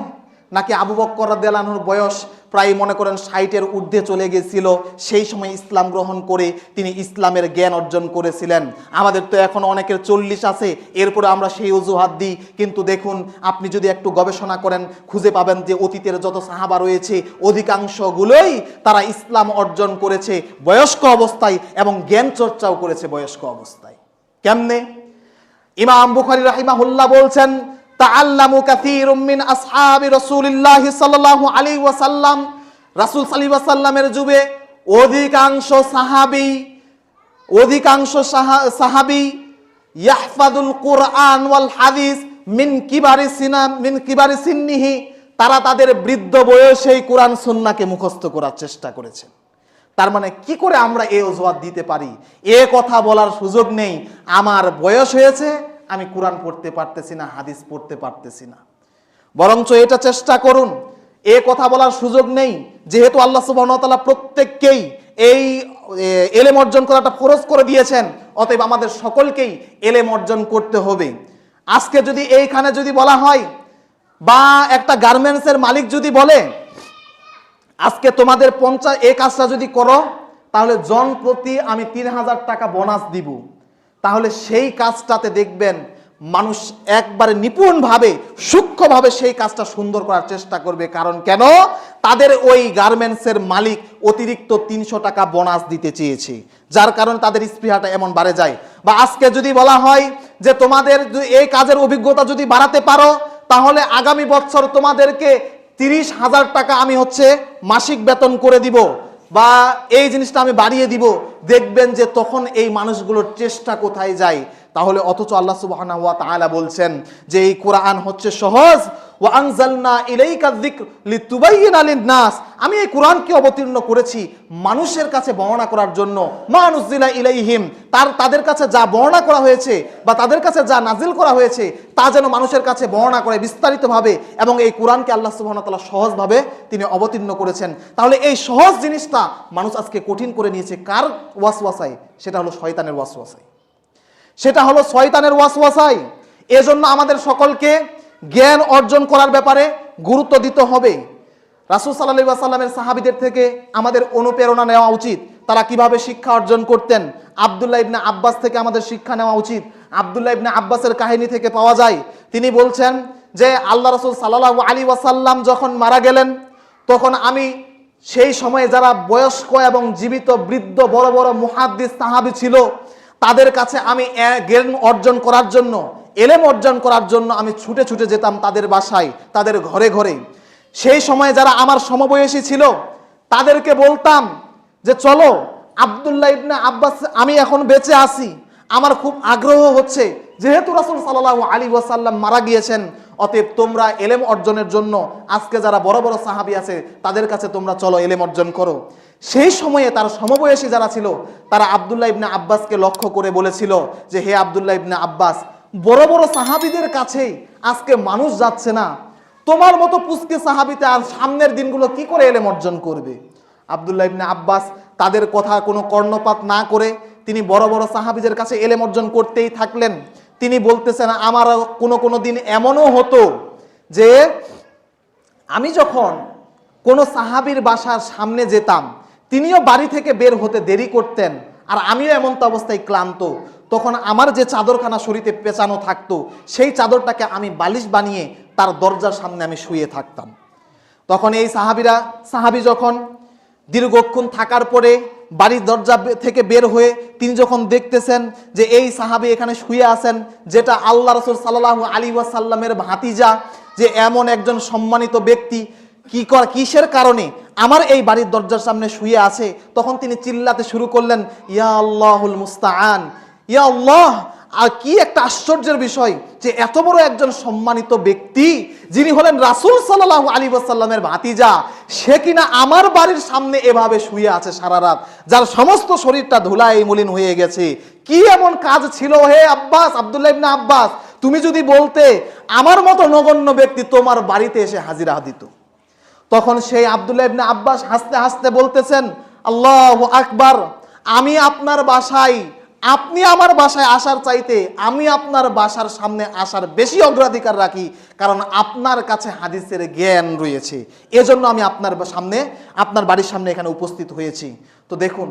নাকি আবু বকর রাদিয়াল্লাহু আনহুর বয়স প্রায় মনে করেন 60-এর ঊর্ধ্বে চলে গেছিল, সেই সময় ইসলাম গ্রহণ করে তিনি ইসলামের জ্ঞান অর্জন করেছিলেন। আমাদের তো এখন অনেকের 40 আছে, এরপরে আমরা সেই অজুহাত দিই। কিন্তু দেখুন, আপনি যদি একটু গবেষণা করেন খুঁজে পাবেন যে অতীতের যত সাহাবা রয়েছে অধিকাংশগুলোই তারা ইসলাম অর্জন করেছে বয়স্ক অবস্থায় এবং জ্ঞান চর্চাও করেছে বয়স্ক অবস্থায়। কেমনে? ইমাম বুখারী রাহিমাহুল্লাহ বলছেন, তাআল্লামু কাসীরুম মিন আসহাবি রাসূলিল্লাহ সাল্লাল্লাহু আলাইহি ওয়াসাল্লাম, রাসূল সাল্লাল্লাহু আলাইহি ওয়াসাল্লামের যুগে অধিকাংশ সাহাবী ইয়াহফাদুল কুরআন ওয়াল হাদিস মিন কিবারি সিন্নিহি, তারা তাদের বৃদ্ধ বয়সেই কোরআন সুন্নাহকে মুখস্থ করার চেষ্টা করেছে। তার মানে কি করে আমরা এই অজুহাত দিতে পারি? এ কথা বলার সুযোগ নেই, আমার বয়স হয়েছে, আমি কোরআন পড়তে পারতেছি না, হাদিস পড়তে পারতেছি না। বরঞ্চ এটা চেষ্টা করুন, এ কথা বলার সুযোগ নেই। যেহেতু আল্লাহ সুবহানাহু ওয়া তাআলা প্রত্যেককেই এই এলেম অর্জন করাটা ফরজ করে দিয়েছেন, অতএব আমাদের সকলকেই এলেম অর্জন করতে হবে। আজকে যদি এইখানে যদি বলা হয় বা একটা গার্মেন্টসের মালিক যদি বলে আজকে তোমাদের 50 এই কাজটা যদি করো তাহলে জন প্রতি আমি 3000 টাকা বোনাস দিব, তাহলে সেই কাজটাতে দেখবেন মানুষ একবারে নিপুণভাবে সূক্ষ্মভাবে সেই কাজটা সুন্দর করার চেষ্টা করবে। কারণ কেন? তাদের ওই গার্মেন্টসের মালিক অতিরিক্ত 300 টাকা বোনাস দিতে চেয়েছে, যার কারণে তাদের স্পৃহাটা এমন বাড়ে যায়। বা আজকে যদি বলা হয় যে তোমাদের এই কাজের অভিজ্ঞতা যদি বাড়াতে পারো তাহলে আগামী বছর তোমাদেরকে 30,000 টাকা আমি মাসিক বেতন করে দিব বা এই জিনিসটা আমি বাড়িয়ে দিব, দেখবেন যে তখন এই মানুষগুলোর চেষ্টা কোথায় যায়। তাহলে অথচ আল্লাহ সুবহানাহু ওয়া তাআলা বলছেন যে এই কোরআন সহজ, ওয়া আনজালনা ইলাইকা যিকর লিতুবাইয়িনা লিন-নাস, আমি এই কোরআনকে অবতীর্ণ করেছি মানুষের কাছে বর্ণনা করার জন্য, মা নুজিলা ইলাইহিম, তাদের কাছে যা বর্ণনা করা হয়েছে বা তাদের কাছে যা নাজিল করা হয়েছে তা যেন মানুষের কাছে বর্ণনা করে বিস্তারিতভাবে, এবং এই কোরআনকে আল্লাহ সুবহানাহু ওয়া তাআলা সহজভাবে তিনি অবতীর্ণ করেছেন। তাহলে এই সহজ জিনিসটা মানুষ আজকে কঠিন করে নিয়েছে কার ওয়াসওয়াসায়? সেটা হলো শয়তানের ওয়াসওয়াসায়, সেটা হলো শয়তানের ওয়াসওয়াসায়। এজন্য আমাদের সকলকে জ্ঞান অর্জন করার ব্যাপারে গুরুত্ব দিতে হবে। রাসূল সাল্লাল্লাহু আলাইহি ওয়াসাল্লামের সাহাবীদের থেকে আমাদের অনুপ্রেরণা নেওয়া উচিত, তারা কিভাবে শিক্ষা অর্জন করতেন। আব্দুল্লাহ ইবনে আব্বাস থেকে আমাদের শিক্ষা নেওয়া উচিত। আব্দুল্লাহ ইবনে আব্বাসের কাহিনী থেকে পাওয়া যায়, তিনি বলছেন যে আল্লাহ রাসূল সাল্লাল্লাহু আলাইহি ওয়াসাল্লাম যখন মারা গেলেন, তখন আমি সেই সময়ে যারা বয়স্ক এবং জীবিত বৃদ্ধ বড় বড় মুহাদ্দিস সাহাবী ছিল, তাদের কাছে আমি জ্ঞান অর্জন করার জন্য, এলেম অর্জন করার জন্য আমি ছুটে ছুটে যেতাম তাদের বাসায়, তাদের ঘরে ঘরে। সেই সময়ে যারা আমার সমবয়সী ছিল তাদেরকে বলতাম যে চলো, আব্দুল্লাহ ইবনে আব্বাস, আমি এখন বেঁচে আছি, আমার খুব আগ্রহ হচ্ছে, যেহেতু রাসূল সাল্লাল্লাহু আলাইহি ওয়াসাল্লাম মারা গিয়েছেন, অতএব তোমরা এলেম অর্জনের জন্য আজকে যারা বড় বড় সাহাবী আছে তাদের কাছে তোমরা চলো, এলেম অর্জন করো। সেই সময়ে তার সমবয়সী যারা ছিল তারা আব্দুল্লাহ ইবনে আব্বাসকে লক্ষ্য করে বলেছিল যে হে আব্দুল্লাহ ইবনে আব্বাস, বড় বড় সাহাবীদের কাছে আজকে মানুষ যাচ্ছে না, তোমার মতো পুচকে সাহাবীতে আর সামনের দিনগুলো কি করে এলেম অর্জন করবে? আব্দুল্লাহ ইবনে আব্বাস তাদের কথা কোনো কর্ণপাত না করে তিনি বড় বড় সাহাবীদের কাছে এলেম অর্জন করতেই থাকলেন। তিনি বলতেছেন, আমার কোনো দিন এমনও হতো যে আমি যখন কোনো সাহাবীর বাসার সামনে যেতাম, তিনিও বাড়ি থেকে বের হতে দেরি করতেন, আর আমিও এমন তো অবস্থায় ক্লান্ত, তখন আমার যে চাদরখানা শরীরে পেঁচানো থাকতো সেই চাদরটাকে আমি বালিশ বানিয়ে তার দরজার সামনে আমি শুয়ে থাকতাম। তখন এই সাহাবী যখন দীর্ঘক্ষণ থাকার পরে বাড়ির দরজা থেকে বের হয়ে তিনি যখন দেখতেছেন যে এই সাহাবী এখানে শুয়ে আছেন, যেটা আল্লাহ রাসূল সাল্লাল্লাহু আলাইহি ওয়াসাল্লামের ভাতিজা, যে এমন একজন সম্মানিত ব্যক্তি কিসের কারণে আমার এই বাড়ির দরজার সামনে শুয়ে আছে, তখন তিনি চিল্লাতে শুরু করলেন, ইয়া আল্লাহুল মুস্তাআন, ইয়া আল্লাহ। আর কি একটা আশ্চর্যের বিষয় যে এত বড় একজন সম্মানিত ব্যক্তি, যিনি হলেন রাসূল সাল্লাল্লাহু আলাইহি ওয়াসাল্লামের ভাতিজা, সে কিনা আমার বাড়ির সামনে এভাবে শুয়ে আছে সারা রাত, যার সমস্ত শরীরটা ধুলায় মলিন হয়ে গেছে। কি এমন কাজ ছিল হে আব্বাস, আব্দুল্লাহ ইবনে আব্বাস, তুমি যদি বলতে আমার মতো নগণ্য ব্যক্তি তোমার বাড়িতে এসে হাজিরা দিত। তখন সেই আব্দুল্লাহ ইবনে আব্বাস হাসতে হাসতে বলতেছেন, আল্লাহু আকবার, আমি আপনার বাসায়, আপনি আমার বাসায় আসার চাইতে আমি আপনার বাসার সামনে আসার বেশি অগ্রাধিকার রাখি, কারণ আপনার কাছে হাদিসের জ্ঞান রয়েছে, এজন্য আমি আপনার বাড়ির সামনে এখানে উপস্থিত হয়েছি। তো দেখুন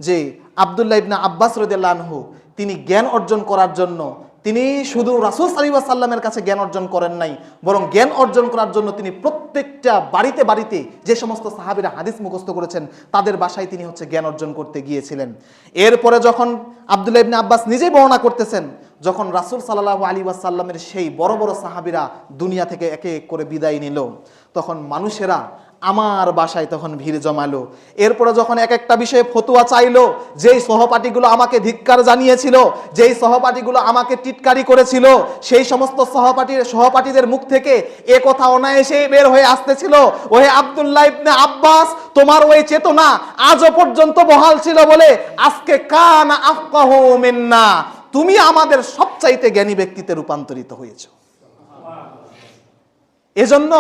যে আব্দুল্লাহ ইবনে আব্বাস রাদিয়াল্লাহু আনহু তিনি জ্ঞান অর্জন করার জন্য তিনি শুধু রাসূল সাল্লাল্লাহু আলাইহি ওয়াসাল্লামের কাছে জ্ঞান অর্জন করেন নাই, বরং জ্ঞান অর্জন করার জন্য তিনি প্রত্যেকটা বাড়িতে বাড়িতে যে সমস্ত সাহাবীরা হাদিস মুখস্থ করেছেন তাদের বাসায় তিনি জ্ঞান অর্জন করতে গিয়েছিলেন। এরপরে যখন আব্দুল্লাহ ইবনে আব্বাস নিজেই বর্ণনা করতেছেন, যখন রাসূল সাল্লাল্লাহু আলাইহি ওয়াসাল্লামের সেই বড় বড় সাহাবীরা দুনিয়া থেকে একে এক করে বিদায় নিল, তখন মানুষেরা আমার বাসায় তখন ভিড় জমালো। এরপরে যখন এক একটা বিষয়ে ফতোয়া চাইলো, যেই সহপাঠীগুলো আমাকে ধিক্কার জানিয়েছিল, যেই সহপাঠীগুলো আমাকে টিটকারি করেছিল, সেই সমস্ত সহপাঠীদের মুখ থেকে এ কথা অনায়াসে বের হয়ে আসতেছিল, ওহে আব্দুল্লাহ ইবনে আব্বাস, তোমার ওই চেতনা আজও পর্যন্ত বহাল ছিল বলে আজকে কানা আফকাহু মিন্না, তুমি আমাদের সবচাইতে জ্ঞানী ব্যক্তিতে রূপান্তরিত হয়েছো। এজন্য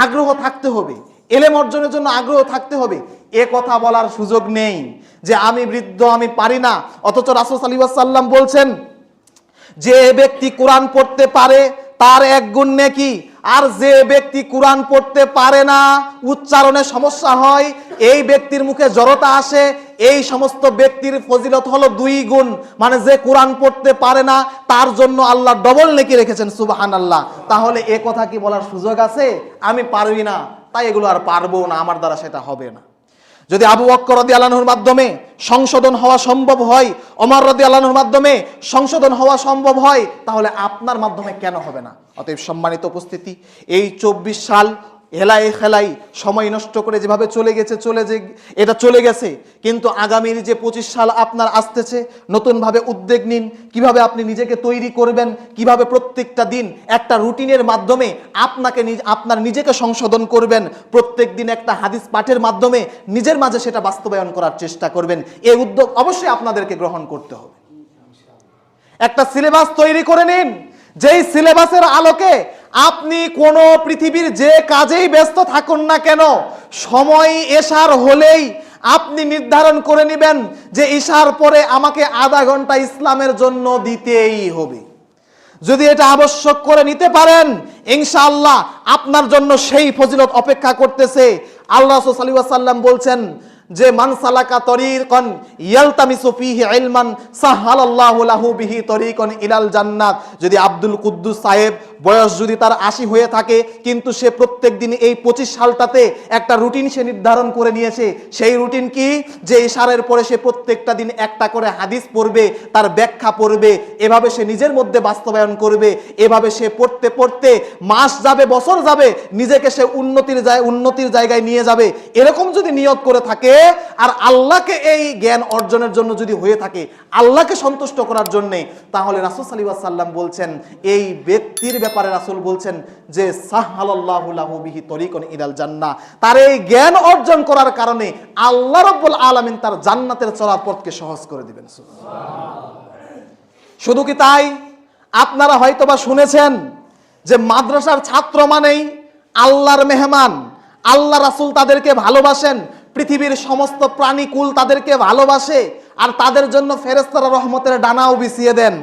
আগ্রহ থাকতে হবে, এলেম অর্জনের জন্য আগ্রহ থাকতে হবে। এ কথা বলার সুযোগ নেই যে আমি বৃদ্ধ, আমি পারি না, অথচ রাসূল সাল্লাল্লাহু আলাইহি ওয়াসাল্লাম বলছেন যে ব্যক্তি কোরআন পড়তে পারে তার 1 গুণ নেকি, আর যে ব্যক্তি কোরআন পড়তে পারে না, উচ্চারণে সমস্যা হয়, এই ব্যক্তির মুখে জড়তা আসে, এই সমস্ত ব্যক্তির ফজিলত হলো 2 গুণ। মানে যে কোরআন পড়তে পারে না তার জন্য আল্লাহ ডবল নেকি রেখেছেন, সুবহানাল্লাহ। তাহলে এ কথা কি বলার সুযোগ আছে আমি পারবি না, তাই এগুলো আর পারবো না, আমার দ্বারা সেটা হবে না? যদি আবু বকর রাদিয়াল্লাহু আনহুর মাধ্যমে সংশোধন হওয়া সম্ভব হয়, ওমর রাদিয়াল্লাহু আনহুর মাধ্যমে সংশোধন হওয়া সম্ভব হয়, তাহলে আপনার মাধ্যমে কেন হবে না? অতএব সম্মানিত উপস্থিতি, এই 24 সাল হেলাই খেলাই সময় নষ্ট করে যেভাবে এটা চলে গেছে, কিন্তু আগামীর যে 25 সাল আপনার আসতেছে, নতুনভাবে উদ্যোগ নিন। কিভাবে আপনি নিজেকে তৈরি করবেন, কিভাবে প্রত্যেকটা দিন একটা রুটিনের মাধ্যমে আপনার নিজেকে সংশোধন করবেন, প্রত্যেক দিন একটা হাদিস পাঠের মাধ্যমে নিজের মাঝে সেটা বাস্তবায়ন করার চেষ্টা করবেন। এই উদ্যোগ অবশ্যই আপনাদেরকে গ্রহণ করতে হবে। একটা সিলেবাস তৈরি করে নিন, যেই সিলেবাসের আলোকে আপনি কোন পৃথিবীর যে কাজেই ব্যস্ত থাকুন না কেন, সময় এশার হলেই আপনি নির্ধারণ করে নেবেন যে ইশার পরে আমাকে আধা ঘন্টা ইসলামের জন্য দিতেই হবে। যদি এটা আবশ্যক করে নিতে পারেন, ইনশাআল্লাহ আপনার জন্য সেই ফজিলত অপেক্ষা করতেছে। আল্লাহ রাসূল সাল্লাল্লাহু আলাইহি ওয়াসাল্লাম বলছেন যে মান সালাকা তরিকান ইয়ালতামিসু ফিহি ইলমান সাহালাল্লাহু লাহু বিহি তরিকান ইলাল জান্নাত। যদি আব্দুল কুদ্দুস সাহেব বয়স যদি তার 80 হয়ে থাকে, কিন্তু সে প্রত্যেক দিন এই 25 সালটাতে একটা রুটিন সে নির্ধারণ করে নিয়েছে। সেই রুটিন কি? যে ইশারের পরে সে প্রত্যেকটা দিন একটা করে হাদিস পড়বে, তার ব্যাখ্যা পড়বে, এভাবে সে নিজের মধ্যে বাস্তবায়ন করবে। এভাবে সে পড়তে পড়তে মাস যাবে, বছর যাবে, নিজেকে সে উন্নতির জায়গায় নিয়ে যাবে। এরকম যদি নিয়ত করে থাকে আর আল্লাহকে এই জ্ঞান অর্জনের জন্য যদি হয়ে থাকে, আল্লাহকে সন্তুষ্ট করার জন্য, তাহলে রাসূল সাল্লাল্লাহু আলাইহি ওয়াসাল্লাম বলছেন, এই ব্যক্তির ব্যাপারে রাসূল বলছেন যে সাহালাল্লাহু লাহু বিহি তরিকান ইলাল জান্নাহ। তার এই জ্ঞান অর্জন করার কারণে আল্লাহ রাব্বুল আলামিন তার জান্নাতের চলার পথকে সহজ করে দিবেন। শুধু কি তাই, আপনারা হয়তোবা শুনেছেন যে মাদ্রাসার ছাত্র মানেই আল্লাহর মেহমান, আল্লাহ রাসূল তাদেরকে ভালোবাসেন, পৃথিবীর সমস্ত প্রাণীকুল তাদেরকে ভালোবাসে, আর তাদের জন্য ফেরেশতারা রহমতের ডানাও বিছিয়ে দেন।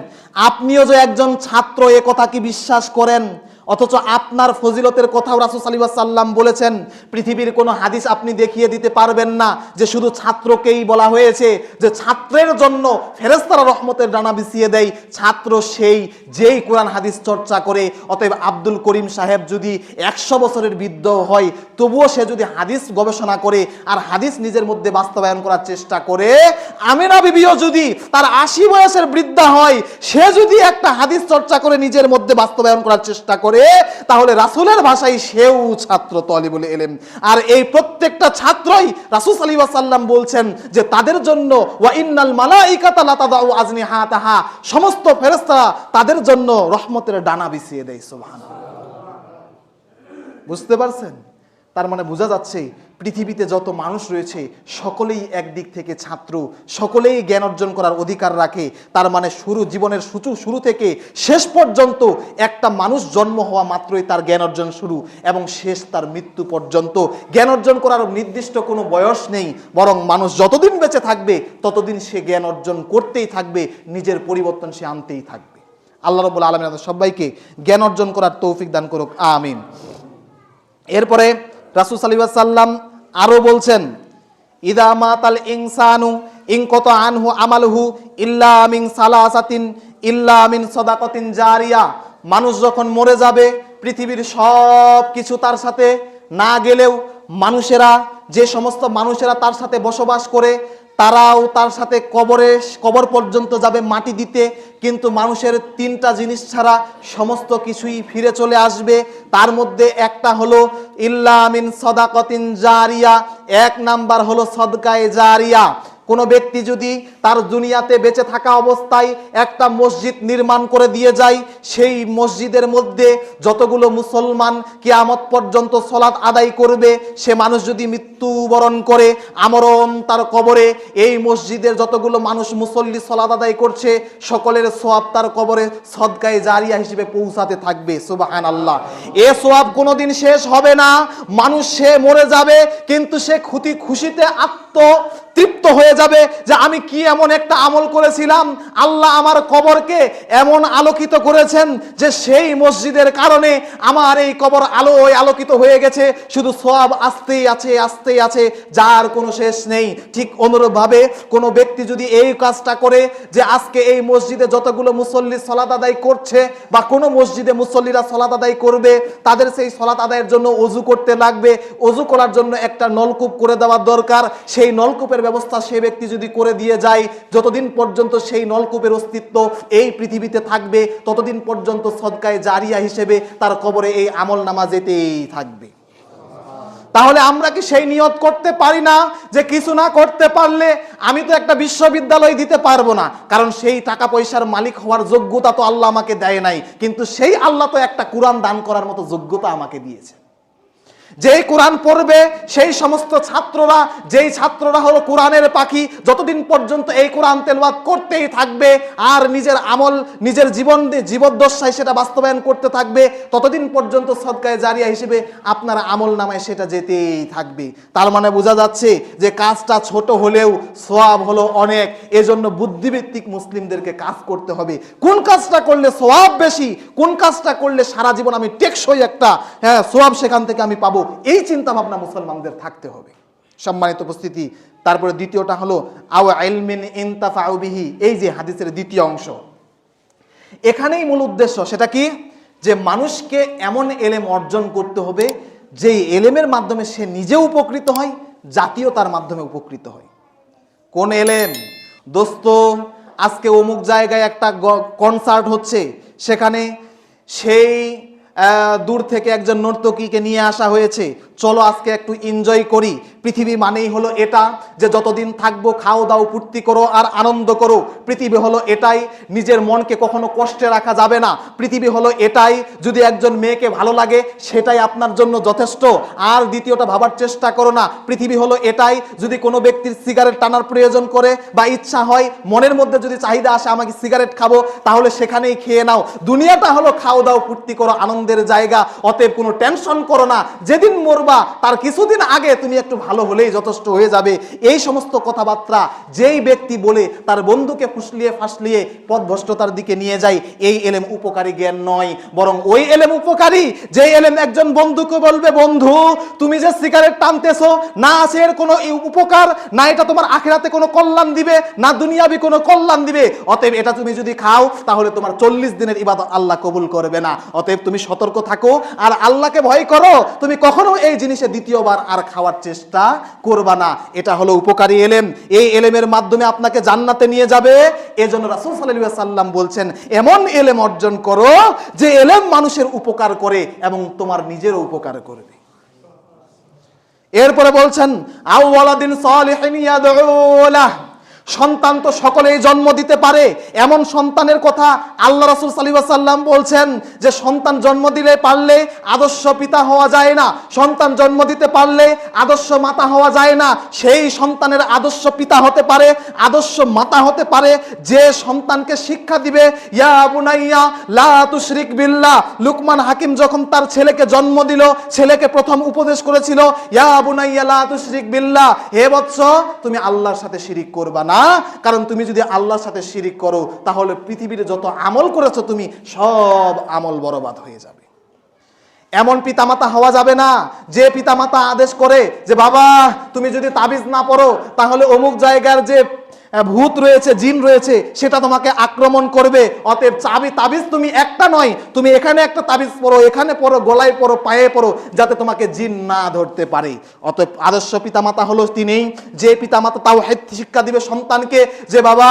আপনিও যে একজন ছাত্র, এ কথা কি বিশ্বাস করেন? অথচ আপনার ফজিলতের কথাও রাসূল সাল্লাল্লাহু আলাইহি ওয়াসাল্লাম বলেছেন। পৃথিবীর কোনো হাদিস আপনি দেখিয়ে দিতে পারবেন না যে শুধু ছাত্রকেই বলা হয়েছে যে ছাত্রের জন্য ফেরেশতারা রহমতের ডানা বিছিয়ে দেয়। ছাত্র সেই যেই কোরআন হাদিস চর্চা করে। অতএব আব্দুল করিম সাহেব যদি 100 বছরের বৃদ্ধ হয়, তবুও সে যদি হাদিস গবেষণা করে আর হাদিস নিজের মধ্যে বাস্তবায়ন করার চেষ্টা করে, আমিনা বিবিও যদি তার 80 বয়সের বৃদ্ধা হয়, সে যদি একটা হাদিস চর্চা করে নিজের মধ্যে বাস্তবায়ন করার চেষ্টা করে, তাহলে রাসূলের ভাষায় সেও ছাত্র, তলিবুল ইলম। আর এই প্রত্যেকটা ছাত্রই রাসূল সাল্লাল্লাহু আলাইহি ওয়াসাল্লাম বলছেন যে তাদের জন্য ওয়া ইন্নাল মালাইকাতা লা তাদাউ আজনিহাতাহা, সমস্ত ফেরেশতারা তাদের জন্য রহমতের ডানা বিছিয়ে দেয়। সুবহানাল্লাহ। বুঝতে পারছেন? তার মানে বোঝা যাচ্ছে পৃথিবীতে যত মানুষ রয়েছে সকলেই একদিক থেকে ছাত্র, সকলেই জ্ঞান অর্জন করার অধিকার রাখে। তার মানে জীবনের শুরু থেকে শেষ পর্যন্ত একটা মানুষ জন্ম হওয়া মাত্রই তার জ্ঞান অর্জন শুরু, এবং শেষ তার মৃত্যু পর্যন্ত। জ্ঞান অর্জন করার নির্দিষ্ট কোনো বয়স নেই, বরং মানুষ যতদিন বেঁচে থাকবে ততদিন সে জ্ঞান অর্জন করতেই থাকবে, নিজের পরিবর্তন সে আনতেই থাকবে। আল্লাহ রাব্বুল আলামিন আমাদের সবাইকে জ্ঞান অর্জন করার তৌফিক দান করুক, আমিন। এরপরে রাসূল সাল্লাল্লাহু আলাইহি ওয়াসাল্লাম আরো বলছেন, ইদা মাতাল ইনসানু ইনকাতা আনহু আমালুহু ইল্লা মিন সালাসাতিন ইল্লা মিন সাদাকাতিন জারিয়া। মানুষ যখন মরে যাবে, পৃথিবীর সব কিছু তার সাথে না গেলেও যে সমস্ত মানুষেরা তার সাথে বসবাস করে, তারাও তার সাথে কবর পর্যন্ত যাবে মাটি দিতে, কিন্তু মানুষের 3টা জিনিস ছাড়া সমস্ত কিছুই ফিরে চলে আসবে। তার মধ্যে একটা হলো ইল্লা মিন সাদাকাতিন জারিয়া, 1 নাম্বার হলো সদকায়ে জারিয়া। কোনো ব্যক্তি যদি তার দুনিয়াতে বেঁচে থাকা অবস্থায় একটা মসজিদ নির্মাণ করে দিয়ে যায়, সেই মসজিদের মধ্যে যতগুলো মুসলমান কিয়ামত পর্যন্ত সালাত আদায় করবে, সে মানুষ যদি মৃত্যুবরণ করে, আমরণ তার কবরে এই মসজিদের যতগুলো মানুষ মুসল্লি সালাত আদায় করছে, সকলের সওয়াব তার কবরে সদকায়ে জারিয়া হিসেবে পৌঁছাতে থাকবে। সুবহানাল্লাহ। এ সওয়াব কোনোদিন শেষ হবে না। মানুষ সে মরে যাবে, কিন্তু সে খুশিতে তৃপ্ত হয়ে যাবে যে আমি কি এমন একটা আমল করেছিলাম, আল্লাহ আমার কবরকে এমন আলোকিত করেছেন যে সেই মসজিদের কারণে আমার এই কবর আলোকিত হয়ে গেছে। শুধু সওয়াব আসতেই আছে, যার কোনো শেষ নেই। ঠিক অনুরূপভাবে কোনো ব্যক্তি যদি এই কাজটা করে যে আজকে এই মসজিদে যতগুলো মুসল্লি সালাত আদায় করছে, বা কোনো মসজিদে মুসল্লিরা সালাত আদায় করবে, তাদের সেই সালাত আদায়ের জন্য ওযু করতে লাগবে, ওযু করার জন্য একটা নলকূপ করে দেওয়া দরকার। সেই নলকূপের ব্যবস্থা সে ব্যক্তি যদি করে দিয়ে যায়, যতদিন পর্যন্ত সেই নলকূপের অস্তিত্ব এই পৃথিবীতে থাকবে, ততদিন পর্যন্ত সদকায়ে জারিয়া হিসেবে তার কবরে এই আমল নামা যেতেই থাকবে। তাহলে আমরা কি সেই নিয়ত করতে পারি না যে কিছু না করতে পারলে আমি তো একটা বিশ্ববিদ্যালয় দিতে পারবো না, কারণ সেই টাকা পয়সার মালিক হওয়ার যোগ্যতা তো আল্লাহ আমাকে দেয় নাই, কিন্তু সেই আল্লাহ তো একটা কোরআন দান করার মতো যোগ্যতা আমাকে দিয়েছে। যেই কোরআন পড়বে সেই সমস্ত ছাত্ররা, যেই ছাত্ররা হলো কোরআনের পাখি, যতদিন পর্যন্ত এই কোরআন তেলাওয়াত করতেই থাকবে আর নিজের আমল, নিজের জীবদ্দশায় সেটা বাস্তবায়ন করতে থাকবে, ততদিন পর্যন্ত সদকায়ে জারিয়া হিসেবে আপনার আমল নামায় সেটা যেতেই থাকবে। তার মানে বোঝা যাচ্ছে যে কাজটা ছোট হলেও সওয়াব হলো অনেক। এজন্য বুদ্ধিভিত্তিক মুসলিমদেরকে কাজ করতে হবে। কোন কাজটা করলে সওয়াব বেশি, কোন কাজটা করলে সারা জীবন আমি টেকসই একটা সওয়াব সেখান থেকে আমি পাবো, এই চিন্তা ভাবনা মুসলমানদের থাকতে হবে। সম্মানিত উপস্থিতি, তারপরে দ্বিতীয়টা হলো আও ইলমিন ইনতাফাউ বিহি, এই যে হাদিসের দ্বিতীয় অংশ, এখানেই মূল উদ্দেশ্য। সেটা কি? যে মানুষকে এমন এলেম অর্জন করতে হবে যেই এলেমের মাধ্যমে সে নিজে উপকৃত হয়, জাতীয় তার মাধ্যমে উপকৃত হয়। কোন এলেম? দোস্ত, আজকে অমুক জায়গায় একটা কনসার্ট হচ্ছে, সেখানে সেই দূর থেকে একজন নর্তকীকে নিয়ে আসা হয়েছে, চলো আজকে একটু এনজয় করি। পৃথিবী মানেই হলো এটা যে যতদিন থাকবো খাও দাও ফুর্তি করো আর আনন্দ করো। পৃথিবী হলো এটাই, নিজের মনকে কখনো কষ্টে রাখা যাবে না। পৃথিবী হলো এটাই, যদি একজন মেয়েকে ভালো লাগে সেটাই আপনার জন্য যথেষ্ট, আর দ্বিতীয়টা ভাবার চেষ্টা করো না। পৃথিবী হলো এটাই, যদি কোনো ব্যক্তির সিগারেট টানার প্রয়োজন করে বা ইচ্ছা হয়, মনের মধ্যে যদি চাহিদা আসে আমাকে সিগারেট খাবো, তাহলে সেখানেই খেয়ে নাও। দুনিয়াটা হলো খাও দাও ফুর্তি করো আনন্দের জায়গা, অতএব কোনো টেনশন করো না। যেদিন মরবা তার কিছুদিন আগে তুমি একটু ভালো হলেই যথেষ্ট হয়ে যাবে। এই সমস্ত কথাবার্তা যেই ব্যক্তি বলে তার বন্ধুকে ফুসলিয়ে ফাসলিয়ে পথভ্রষ্টতার দিকে নিয়ে যায়, এই এলেম উপকারী জ্ঞান নয়, বরং ওই এলেম উপকারী যে এলেম একজন বন্ধুকে বলবে, বন্ধু তুমি যে সিগারেট টানতেছো, না আছে এর কোনো উপকার, না এটা তোমার আখিরাতে কোনো কল্যাণ দিবে, না দুনিয়াবি কোনো কল্যাণ দিবে, অতএব এটা তুমি যদি খাও তাহলে তোমার 40 দিনের ইবাদত আল্লাহ কবুল করবে না। অতএব তুমি সতর্ক থাকো আর আল্লাহকে ভয় করো, তুমি কখনো এই জিনিসে দ্বিতীয়বার আর খাওয়ার চেষ্টা করবা না। এটা হলো উপকারী এলেম, এই এলেমের মাধ্যমে আপনাকে জান্নাতে নিয়ে যাবে। এজন্য রাসূল সাল্লাল্লাহু আলাইহি ওয়াসাল্লাম বলছেন, এমন এলেম অর্জন করো যে এলেম মানুষের উপকার করে এবং তোমার নিজেরও উপকার করবে। এরপরে বলছেন আও ওয়ালাদিন সালিহিন ইয়াদউ লাহু, সন্তান তো সকলেই জন্ম দিতে পারে, এমন সন্তানের কথা আল্লাহ রাসূল সাল্লাল্লাহু আলাইহি ওয়াসাল্লাম বলছেন যে সন্তান জন্ম দিলে পারলে আদর্শ পিতা হওয়া যায় না, সন্তান জন্ম দিতে পারলে আদর্শ মাতা হওয়া যায় না। সেই সন্তানের আদর্শ পিতা হতে পারে, আদর্শ মাতা হতে পারে যে সন্তানকে শিক্ষা দিবে, ইয়া বুনাইয়া লা তুশরিক বিল্লাহ। লুকমান হাকিম যখন তার ছেলেকে জন্ম দিল, ছেলেকে প্রথম উপদেশ করেছিল, ইয়া বুনাইয়া লা তুশরিক বিল্লাহ, হে বৎস তুমি আল্লাহর সাথে শিরিক করবা না, কারণ তুমি যদি আল্লাহর সাথে শিরিক করো তাহলে পৃথিবীর যত আমল করেছো তুমি সব আমল বরবাদ হয়ে যাবে। এমন পিতামাতা হওয়া যাবে না যে পিতামাতা আদেশ করে যে বাবা তুমি যদি তাবিজ না পড়ো তাহলে অমুক জায়গার যে ভূত রয়েছে, জিন রয়েছে, সেটা তোমাকে আক্রমণ করবে। অতএব তাবিজ তুমি একটা নয়, তুমি এখানে একটা তাবিজ পড়ো, এখানে পড়ো, গলায় পড়ো, পায়ে পড়ো, যাতে তোমাকে জিন না ধরতে পারে। অতএব আদর্শ পিতামাতা হলো তিনি যে পিতামাতা তাওহীদ শিক্ষা দিবে সন্তানকে যে বাবা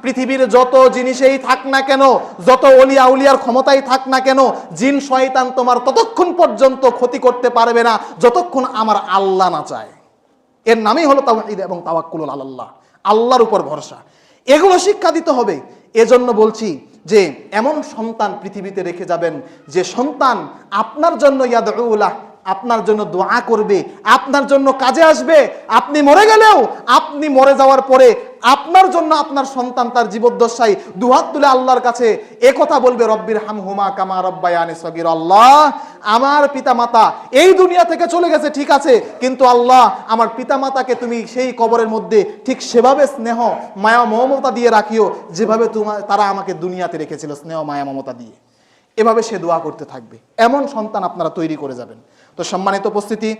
পৃথিবীর যত জিনিসেই থাক না কেন, যত ওলিয়া উলিয়ার ক্ষমতাই থাক না কেন, জিন শয়তান তোমার ততক্ষণ পর্যন্ত ক্ষতি করতে পারবে না যতক্ষণ আমার আল্লাহ না চায়। এর নামই হলো তাওহীদ এবং তাওয়াক্কুল আলাল্লাহ, আল্লাহর উপর ভরসা। এগুলো শিক্ষা দিতে হবে। এজন্য বলছি যে এমন সন্তান পৃথিবীতে রেখে যাবেন যে সন্তান আপনার জন্য ইয়াদউ লাহু, আপনার জন্য দোয়া করবে, আপনার জন্য কাজে আসবে। আপনি মরে গেলেও, আপনি মরে যাওয়ার পরে আপনার জন্য আপনার সন্তান তার জীবদ্দশায় দুহাত তুলে আল্লাহর কাছে একথা বলবে, রব্বির হামহুমা কামা রব্বায়ানি সগীরা। আল্লাহ আমার পিতামাতা এই দুনিয়া থেকে চলে গেছে ঠিক আছে, কিন্তু আল্লাহ আমার পিতামাতাকে তুমি সেই কবরের মধ্যে ঠিক সেভাবে স্নেহ মায়া মমতা দিয়ে রাখিও যেভাবে তারা আমাকে দুনিয়াতে রেখেছিল, স্নেহ মায়া মমতা দিয়ে। এভাবে সে দোয়া করতে থাকবে। এমন সন্তান আপনারা তৈরি করে যাবেন। তো সম্মানিত উপস্থিতি,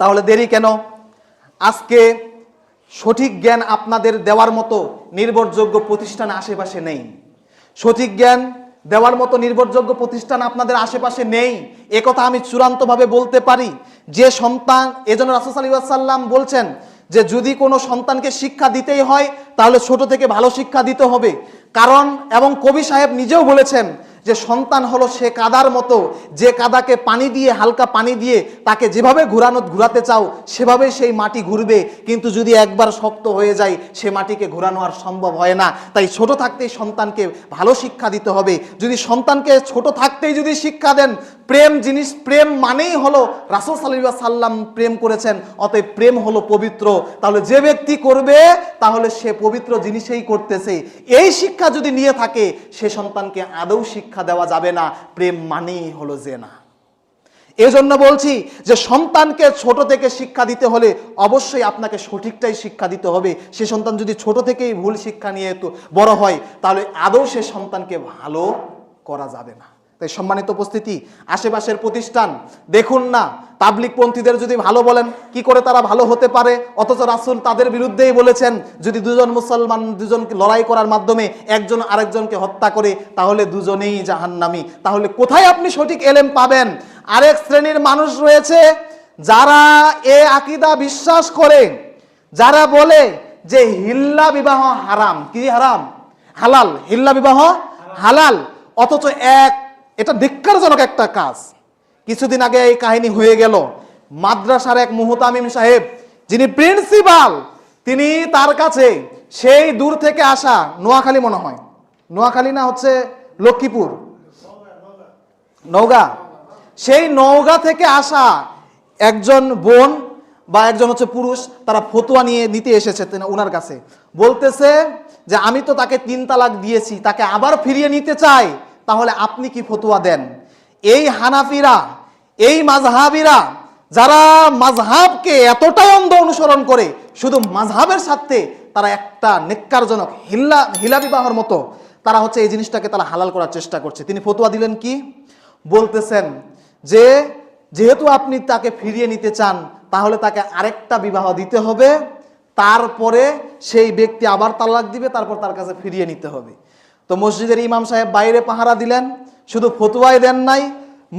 তাহলে দেরি কেন? আজকে সঠিক জ্ঞান আপনাদের দেওয়ার মতো নির্ভরযোগ্য প্রতিষ্ঠান আশেপাশে নেই। সঠিক জ্ঞান দেওয়ার মতো নির্ভরযোগ্য প্রতিষ্ঠান আপনাদের আশেপাশে নেই, একথা আমি চূড়ান্তভাবে বলতে পারি। যে সন্তান, এজন্য রাসূল সাল্লাল্লাহু আলাইহি ওয়াসাল্লাম বলছেন যে যদি কোনো সন্তানকে শিক্ষা দিতেই হয় তাহলে ছোট থেকে ভালো শিক্ষা দিতে হবে। কারণ এবং কবি সাহেব নিজেও বলেছেন যে সন্তান হলো সে কাদার মতো, যে কাদাকে পানি দিয়ে, হালকা পানি দিয়ে তাকে যেভাবে ঘুরাতে চাও সেভাবে সেই মাটি ঘুরবে, কিন্তু যদি একবার শক্ত হয়ে যায় সে মাটিকে ঘোরানো আর সম্ভব হয় না। তাই ছোট থাকতেই সন্তানকে ভালো শিক্ষা দিতে হবে। যদি সন্তানকে ছোট থাকতেই যদি শিক্ষা দেন প্রেম জিনিস, প্রেম মানেই হলো রাসূল সাল্লাল্লাহু আলাইহি ওয়াসাল্লাম প্রেম করেছেন, অতএব প্রেম হলো পবিত্র, তাহলে যে ব্যক্তি করবে তাহলে সে পবিত্র জিনিসেই করতেছে। এই শিক্ষা যদি নিয়ে থাকে সে সন্তানকে আদৌ শিক্ষা দেওয়া যাবে না, প্রেম মানেই হলো জেনা। এজন্য বলছি যে সন্তানকে ছোট থেকে শিক্ষা দিতে হলে অবশ্যই আপনাকে সঠিকটাই শিক্ষা দিতে হবে। সে সন্তান যদি ছোট থেকেই ভুল শিক্ষা নিয়ে তো বড় হয় তাহলে আদৌ সে সন্তানকে ভালো করা যাবে না। তাই সম্মানিত উপস্থিতি, আশেপাশের প্রতিষ্ঠান দেখুন না, তাবলিগ পন্থীদের যদি ভালো বলেন কি করে তারা ভালো হতে পারে, অথচ রাসূল তাদের বিরুদ্ধেই বলেছেন যদি দুজন মুসলমান দুজনকে লড়াই করার মাধ্যমে একজন আরেকজনকে হত্যা করে তাহলে দুজনেই জাহান্নামী। তাহলে কোথায় আপনি সঠিক এলেম পাবেন? আরেক শ্রেণীর মানুষ রয়েছে যারা এ আকীদা বিশ্বাস করে, যারা বলে যে হিল্লা বিবাহ হারাম। কি হারাম? হালাল। হিল্লা বিবাহ হালাল, অথচ এটা ধিক্কারজনক একটা কাজ। কিছুদিন আগে এই কাহিনী হয়ে গেল, মাদ্রাসার এক মুহতামিম সাহেব যিনি প্রিন্সিপাল, তিনি তার কাছে সেই দূর থেকে আসা, নোয়াখালী মনে হয়, নোয়াখালী না হচ্ছে লক্ষ্মীপুর, নওগাঁ, সেই নওগাঁ থেকে আসা একজন বোন বা একজন হচ্ছে পুরুষ, তারা ফতোয়া নিতে এসেছে ওনার কাছে। বলতেছে যে আমি তো তাকে 3 তালাক দিয়েছি, তাকে আবার ফিরিয়ে নিতে চাই, তাহলে আপনি কি ফতোয়া দেন? এই হানাফিরা, এই মাযহাবিরা যারা মাযহাবকে এতটাই অন্ধ অনুসরণ করে, শুধু মাযহাবের সাথে তারা একটা নেক্কারজনক হিলা বিবাহর মতো তারা হচ্ছে এই জিনিসটাকে তারা হালাল করার চেষ্টা করছে। তিনি ফতোয়া দিলেন কি? বলতেছেন যে যেহেতু আপনি তাকে ফিরিয়ে নিতে চান তাহলে তাকে আরেকটা বিবাহ দিতে হবে, তারপরে সেই ব্যক্তি আবার তালাক দিবে, তারপর তার কাছে ফিরিয়ে নিতে হবে। তো মসজিদের ইমাম সাহেব বাইরে পাহারা দিলেন, শুধু ফতোয়াই দেন নাই,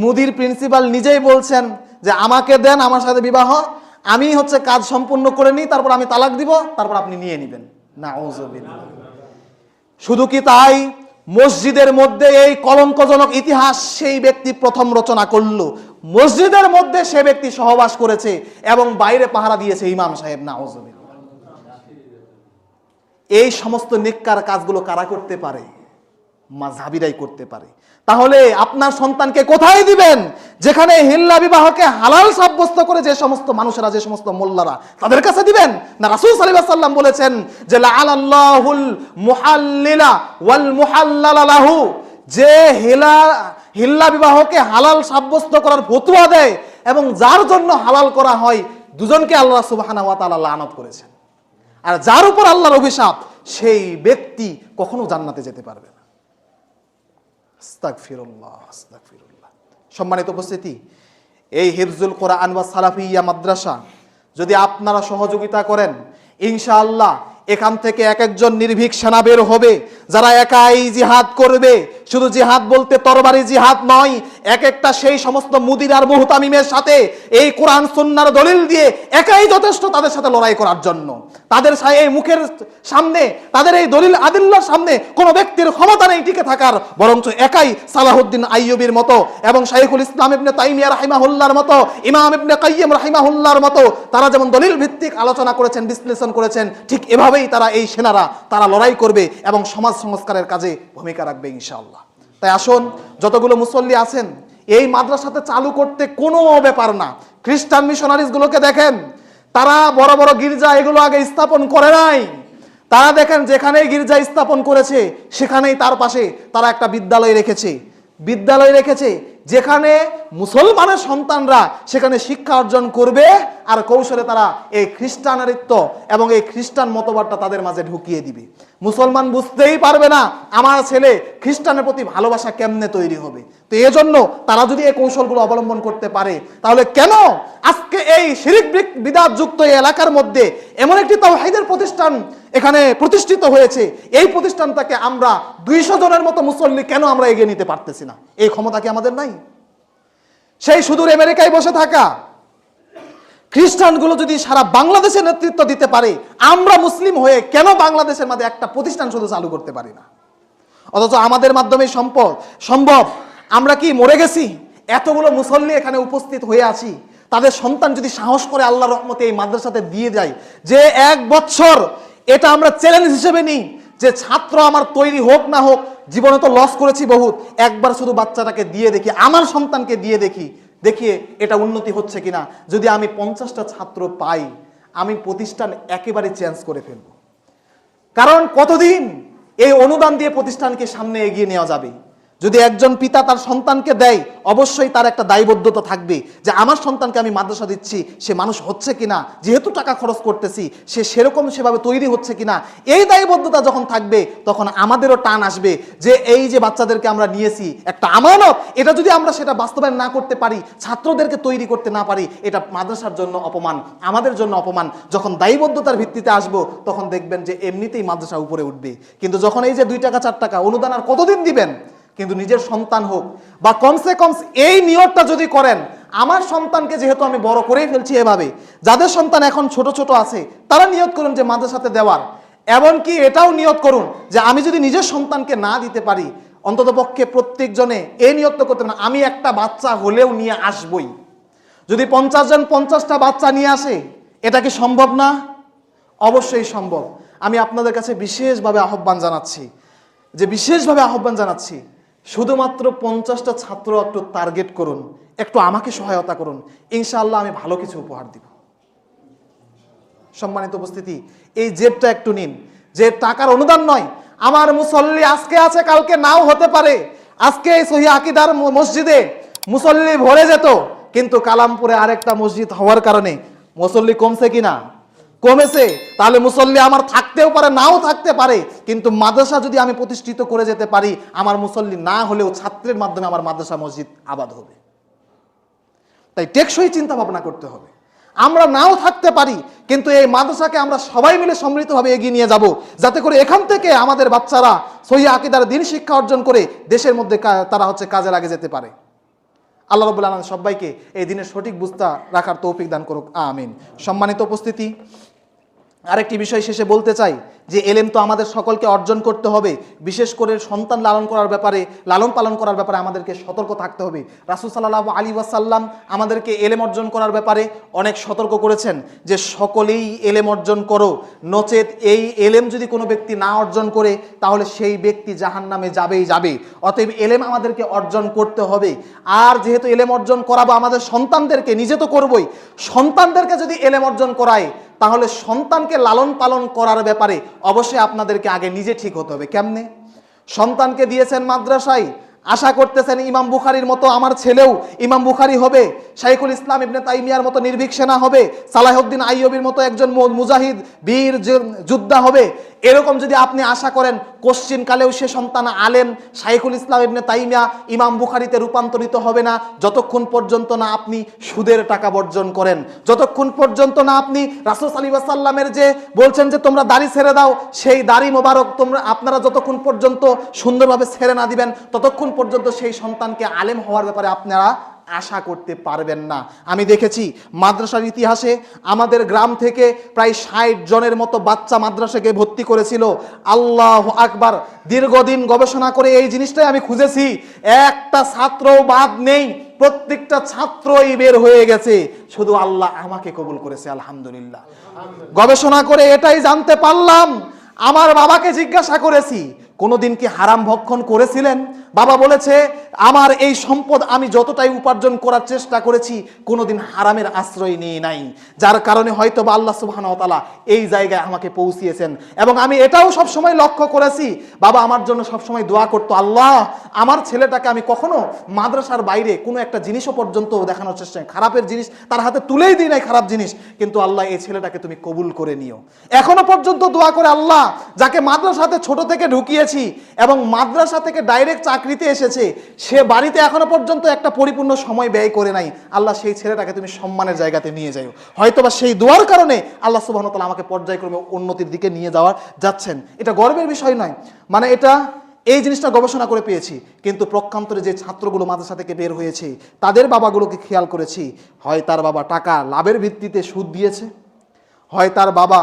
মুদির প্রিন্সিপাল নিজেই বলছেন যে আমাকে দেন, আমার সাথে বিবাহ, আমি হচ্ছে কাজ সম্পূর্ণ করে নিই, তারপর আমি তালাক দিব, তারপর আপনি নিয়ে নেবেন। নাউযুবিল্লাহ। শুধু কি তাই, মসজিদের মধ্যে এই কলঙ্কজনক ইতিহাস সেই ব্যক্তি প্রথম রচনা করলো। মসজিদের মধ্যে সে ব্যক্তি সহবাস করেছে এবং বাইরে পাহারা দিয়েছে ইমাম সাহেব। নাউযুবিল্লাহ। এই সমস্ত নেককার কাজগুলো কারা করতে পারে? মাযহাবিরাই করতে পারে। তাহলে আপনার সন্তানকে কোথায় দিবেন? যেখানে হিল্লা বিবাহকে হালাল সাব্যস্ত করে যে সমস্ত মানুষেরা, যে সমস্ত মোল্লারা, তাদের কাছে দিবেন না? রাসূল সাল্লাল্লাহু আলাইহি ওয়াসাল্লাম বলেছেন যে লাআনাল্লাহুল মুহাল্লিলা ওয়াল মুহাল্লালা লাহু, যে হিল্লা বিবাহকে হালাল সাব্যস্ত করার ফতোয়া দেয় এবং যার জন্য হালাল করা হয়, দুজনকে আল্লাহ সুবহানাহু ওয়া তাআলা লানত করেছেন। আর যার উপর আল্লাহর অভিশাপ, সেই ব্যক্তি কখনো জান্নাতে যেতে পারবে না। আস্তাগফিরুল্লাহ, আস্তাগফিরুল্লাহ। সম্মানিত উপস্থিতি, এই হিফজুল কোরআন ওয়া সালাফিয়া মাদ্রাসা যদি আপনারা সহযোগিতা করেন, ইনশাআল্লাহ এখান থেকে এক একজন নির্ভীক সেনা বের হবে, যারা একাই জিহাদ করবে। শুধু জিহাদ বলতে তরবারি জিহাদ নয়, এক একটা সেই সমস্ত মুদির আর মুহতামিমের সাথে এই কোরআন সুন্নাহর দলিল দিয়ে একাই যথেষ্ট তাদের সাথে লড়াই করার জন্য। তাদের এই মুখের সামনে, তাদের এই দলিল আদিল্লার সামনে কোনো ব্যক্তির ক্ষমতা নেই টিকে থাকার, বরঞ্চ একাই সালাহুদ্দিন আইয়ুবীর মতো এবং শাইখুল ইসলাম ইবনে তাইমিয়া রাহিমাহুল্লাহর মতো, ইমাম ইবনে কাইয়িম রাহিমাহুল্লাহর মতো তারা যেমন দলিল ভিত্তিক আলোচনা করেছেন, বিশ্লেষণ করেছেন, ঠিক এভাবেই তারা এই সেনারা তারা লড়াই করবে এবং সমাজ সংস্কারের কাজে ভূমিকা রাখবে ইনশাআল্লাহ। তাই আসুন, যতগুলো মুসল্লি আছেন, এই মাদ্রাসাতে চালু করতে কোনো ব্যাপার না। খ্রিস্টান মিশনারিজ গুলোকে দেখেন, তারা বড় বড় গির্জা এগুলো আগে স্থাপন করে নাই। তারা দেখেন যেখানেই গির্জা স্থাপন করেছে সেখানেই তার পাশে তারা একটা বিদ্যালয় রেখেছে, যেখানে মুসলমানের সন্তানরা সেখানে শিক্ষা অর্জন করবে আর কৌশলে তারা এই খ্রিস্টানারিত্ব এবং এই খ্রিস্টান মতবাদটা তাদের মাঝে ঢুকিয়ে দিবে। মুসলমান বুঝতেই পারবে না আমার ছেলে খ্রিস্টানের প্রতি ভালোবাসা কেমনে তৈরি হবে। তো এজন্য তারা যদি এই কৌশলগুলো অবলম্বন করতে পারে, তাহলে কেন আজকে এই শিরিক বিদআত যুক্ত এই এলাকার মধ্যে এমন একটি তাওহীদের প্রতিষ্ঠান এখানে প্রতিষ্ঠিত হয়েছে, এই প্রতিষ্ঠানটাকে আমরা 200 জনের মতো মুসল্লি কেন আমরা এগিয়ে নিতে পারতেছি না? এই ক্ষমতা কি আমাদের নাই? সেই সুদূর আমেরিকায় বসে থাকা খ্রিস্টানগুলো যদি সারা বাংলাদেশের নেতৃত্ব দিতে পারে, আমরা মুসলিম হয়ে কেন বাংলাদেশের মধ্যে একটা প্রতিষ্ঠান শুধু চালু করতে পারি না? অথচ আমাদের মাধ্যমেই সম্ভব। আমরা কি মরে গেছি? এতগুলো মুসল্লি এখানে উপস্থিত হয়ে আছি, তাদের সন্তান যদি সাহস করে আল্লাহর রহমতে এই মাদ্রাসাতে দিয়ে যায়, যে 1 বছর এটা আমরা চ্যালেঞ্জ হিসেবে নিই যে ছাত্র আমার তৈরি হোক না হোক, জীবনে তো লস করেছি বহুত, একবার শুধু বাচ্চাটাকে দিয়ে দেখি, আমার সন্তানকে দিয়ে দেখি, দেখিয়ে এটা উন্নতি হচ্ছে কিনা। যদি আমি 50টা ছাত্র পাই, আমি প্রতিষ্ঠান একেবারে চেঞ্জ করে ফেলবো। কারণ কতদিন এই অনুদান দিয়ে প্রতিষ্ঠানকে সামনে এগিয়ে নেওয়া যাবে? যদি একজন পিতা তার সন্তানকে দেয়, অবশ্যই তার একটা দায়বদ্ধতা থাকবে যে আমার সন্তানকে আমি মাদ্রাসা দিচ্ছি, সে মানুষ হচ্ছে কিনা, যেহেতু টাকা খরচ করতেছি সে সেভাবে তৈরি হচ্ছে কিনা। এই দায়বদ্ধতা যখন থাকবে তখন আমাদেরও টান আসবে যে এই যে বাচ্চাদেরকে আমরা নিয়েছি একটা আমানত, এটা যদি আমরা সেটা বাস্তবায়ন না করতে পারি, ছাত্রদেরকে তৈরি করতে না পারি, এটা মাদ্রাসার জন্য অপমান, আমাদের জন্য অপমান। যখন দায়বদ্ধতার ভিত্তিতে আসবো তখন দেখবেন যে এমনিতেই মাদ্রাসা উপরে উঠবে। কিন্তু যখন এই যে 2 টাকা 4 টাকা অনুদান আর কতদিন দিবেন, কিন্তু নিজের সন্তান হোক, বা কমসে কম এই নিয়তটা যদি করেন, আমার সন্তানকে যেহেতু আমি বড় করেই ফেলছি এভাবে, যাদের সন্তান এখন ছোট ছোট আছে তারা নিয়ত করুন যে মাদ্রাসাতে দেওয়ার। এমনকি এটাও নিয়ত করুন যে আমি যদি নিজের সন্তানকে না দিতে পারি, অন্তত পক্ষে প্রত্যেকজনে এই নিয়ত করতে না, আমি একটা বাচ্চা হলেও নিয়ে আসবই। যদি 50 জন 50টা বাচ্চা নিয়ে আসে, এটা কি সম্ভব না? অবশ্যই সম্ভব। আমি আপনাদের কাছে বিশেষভাবে আহ্বান জানাচ্ছি, শুধুমাত্র 50টা ছাত্র একটু টার্গেট করুন, একটু আমাকে সহায়তা করুন, ইনশাআল্লাহ আমি ভালো কিছু উপহার দিব। সম্মানিত উপস্থিতি, এই জেবটা একটু নিন, যে টাকার অনুদান নয়। আমার মুসল্লি আজকে আছে, কালকে নাও হতে পারে। আজকে এই সহিহ আকীদার মসজিদে মুসল্লি ভরে যেত, কিন্তু কালামপুরে আরেকটা মসজিদ হওয়ার কারণে মুসল্লি কমছে কিনা? কমেছে। তাহলে মুসল্লি আমার থাকতেও পারে, নাও থাকতে পারে, কিন্তু মাদ্রাসা যদি আমি প্রতিষ্ঠিত করে যেতে পারি, আমার মুসল্লি না হলেও ছাত্রের মাধ্যমে আমার মাদ্রাসা মসজিদ আবাদ হবে। তাই টেকসই চিন্তা ভাবনা করতে হবে। আমরা নাও থাকতে পারি, কিন্তু এই মাদ্রাসাকে আমরা সবাই মিলে সমৃদ্ধভাবে এগিয়ে নিয়ে যাব, যাতে করে এখান থেকে আমাদের বাচ্চারা সহিহ আকীদার দ্বীন শিক্ষা অর্জন করে দেশের মধ্যে তারা কাজে লাগে যেতে পারে। আল্লাহ রাব্বুল আলামিন সবাইকে এই দিনের সঠিক বুঝতা রাখার তৌফিক দান করুক, আমিন। সম্মানিত উপস্থিতি, আরেকটি বিষয় শেষে বলতে চাই যে এলেম তো আমাদের সকলকে অর্জন করতে হবে। বিশেষ করে সন্তান লালন পালন করার ব্যাপারে আমাদেরকে সতর্ক থাকতে হবে। রাসূল সাল্লাল্লাহু আলাইহি ওয়াসাল্লাম আমাদেরকে এলেম অর্জন করার ব্যাপারে অনেক সতর্ক করেছেন যে সকলেই এলেম অর্জন করো, নচেত এই এলেম যদি কোনো ব্যক্তি না অর্জন করে তাহলে সেই ব্যক্তি জাহান্নামে যাবে। অতএব এলেম আমাদেরকে অর্জন করতে হবে। আর যেহেতু এলেম অর্জন করাবো আমাদের সন্তানদেরকে, নিজে তো করবই, সন্তানদেরকে যদি এলেম অর্জন করায়, তাহলে সন্তানকে লালন পালন করার ব্যাপারে অবশ্যই আপনাদেরকে আগে নিজে ঠিক হতে হবে। কেমনে? সন্তানকে দিয়েছেন মাদ্রাসায়, আশা করতেছেন ইমাম বুখারীর মতো আমার ছেলেও ইমাম বুখারী হবে, শাইখুল ইসলাম ইবনে তাইমিয়ার মতো নির্ভীক সেনা হবে, সালাহুদ্দিন আইয়ুবীর মতো একজন মুজাহিদ বীর যোদ্ধা হবে। এরকম যদি আপনি আশা করেন, কোশ্চিনকালেও সে সন্তান আলেম শাইখুল ইসলাম ইবনে তাইমিয়া ইমাম বুখারীতে রূপান্তরিত হবে না, যতক্ষণ পর্যন্ত না আপনি সুদের টাকা বর্জন করেন, যতক্ষণ পর্যন্ত না আপনি রাসূল সাল্লাল্লাহু আলাইহি ওয়াসাল্লামের যে বলছেন যে তোমরা দাড়ি ছেড়ে দাও, সেই দাড়ি মোবারক আপনারা যতক্ষণ পর্যন্ত সুন্দরভাবে ছেড়ে না দিবেন, ততক্ষণ পর্যন্ত সেই সন্তানকে আলেম হওয়ার ব্যাপারে আপনারা আশা করতে পারবেন না। আমি দেখেছি মাদ্রাসার ইতিহাসে আমাদের গ্রাম থেকে প্রায় 60 জনের মতো বাচ্চা মাদ্রাসাকে ভর্তি করেছিল। আল্লাহু আকবার। দীর্ঘদিন গবেষণা করে এই জিনিসটাই আমি খুঁজেছি, একটা ছাত্রও বাদ নেই, প্রত্যেকটা ছাত্রই বের হয়ে গেছে। শুধু আল্লাহ আমাকে কবুল করেছে, আলহামদুলিল্লাহ। গবেষণা করে এটাই জানতে পারলাম, আমার বাবাকে জিজ্ঞাসা করেছি কোনোদিন কি হারাম ভক্ষণ করেছিলেন? বাবা বলেছে আমার এই সম্পদ আমি যতটাই উপার্জন করার চেষ্টা করেছি কোনোদিন হারামের আশ্রয় নিয়ে নাই, যার কারণে হয়তো বা আল্লাহ সুবহানাহু ওয়া তাআলা এই জায়গায় আমাকে পৌঁছিয়েছেন। এবং আমি এটাও সবসময় লক্ষ্য করেছি, বাবা আমার জন্য সবসময় দোয়া করতো, আল্লাহ আমার ছেলেটাকে আমি কখনো মাদ্রাসার বাইরে কোনো একটা জিনিসও পর্যন্ত দেখানোর চেষ্টা, খারাপের জিনিস তার হাতে তুলেই দিই নাই, খারাপ জিনিস, কিন্তু আল্লাহ এই ছেলেটাকে তুমি কবুল করে নিও। এখনো পর্যন্ত দোয়া করে, আল্লাহ যাকে মাদ্রাসাতে ছোট থেকে ঢুকিয়েছি এবং মাদ্রাসা থেকে ডাইরেক্ট চাকরিতে এসেছে, সে বাড়িতে এখনো পর্যন্ত একটা পরিপূর্ণ সময় ব্যয় করে নাই, আল্লাহ সেই ছেলেটাকে তুমি সম্মানের জায়গাতে নিয়ে যাও। হয়তোবা সেই দোয়ার কারণে আল্লাহ সুবহানাহু ওয়া তাআলা আমাকে পর্যায়ক্রমে উন্নতির দিকে নিয়ে যাচ্ছেন। এটা গর্বের বিষয় নয়, মানে এটা এই জিনিসটা গবেষণা করে পেয়েছি। কিন্তু প্রক্ষান্তরে যে ছাত্রগুলো মাদ্রাসা থেকে বের হয়েছে তাদের বাবাগুলোকে খেয়াল করেছি, হয় তার বাবা টাকা লাভের ভিত্তিতে সুদ দিয়েছে, হয় তার বাবা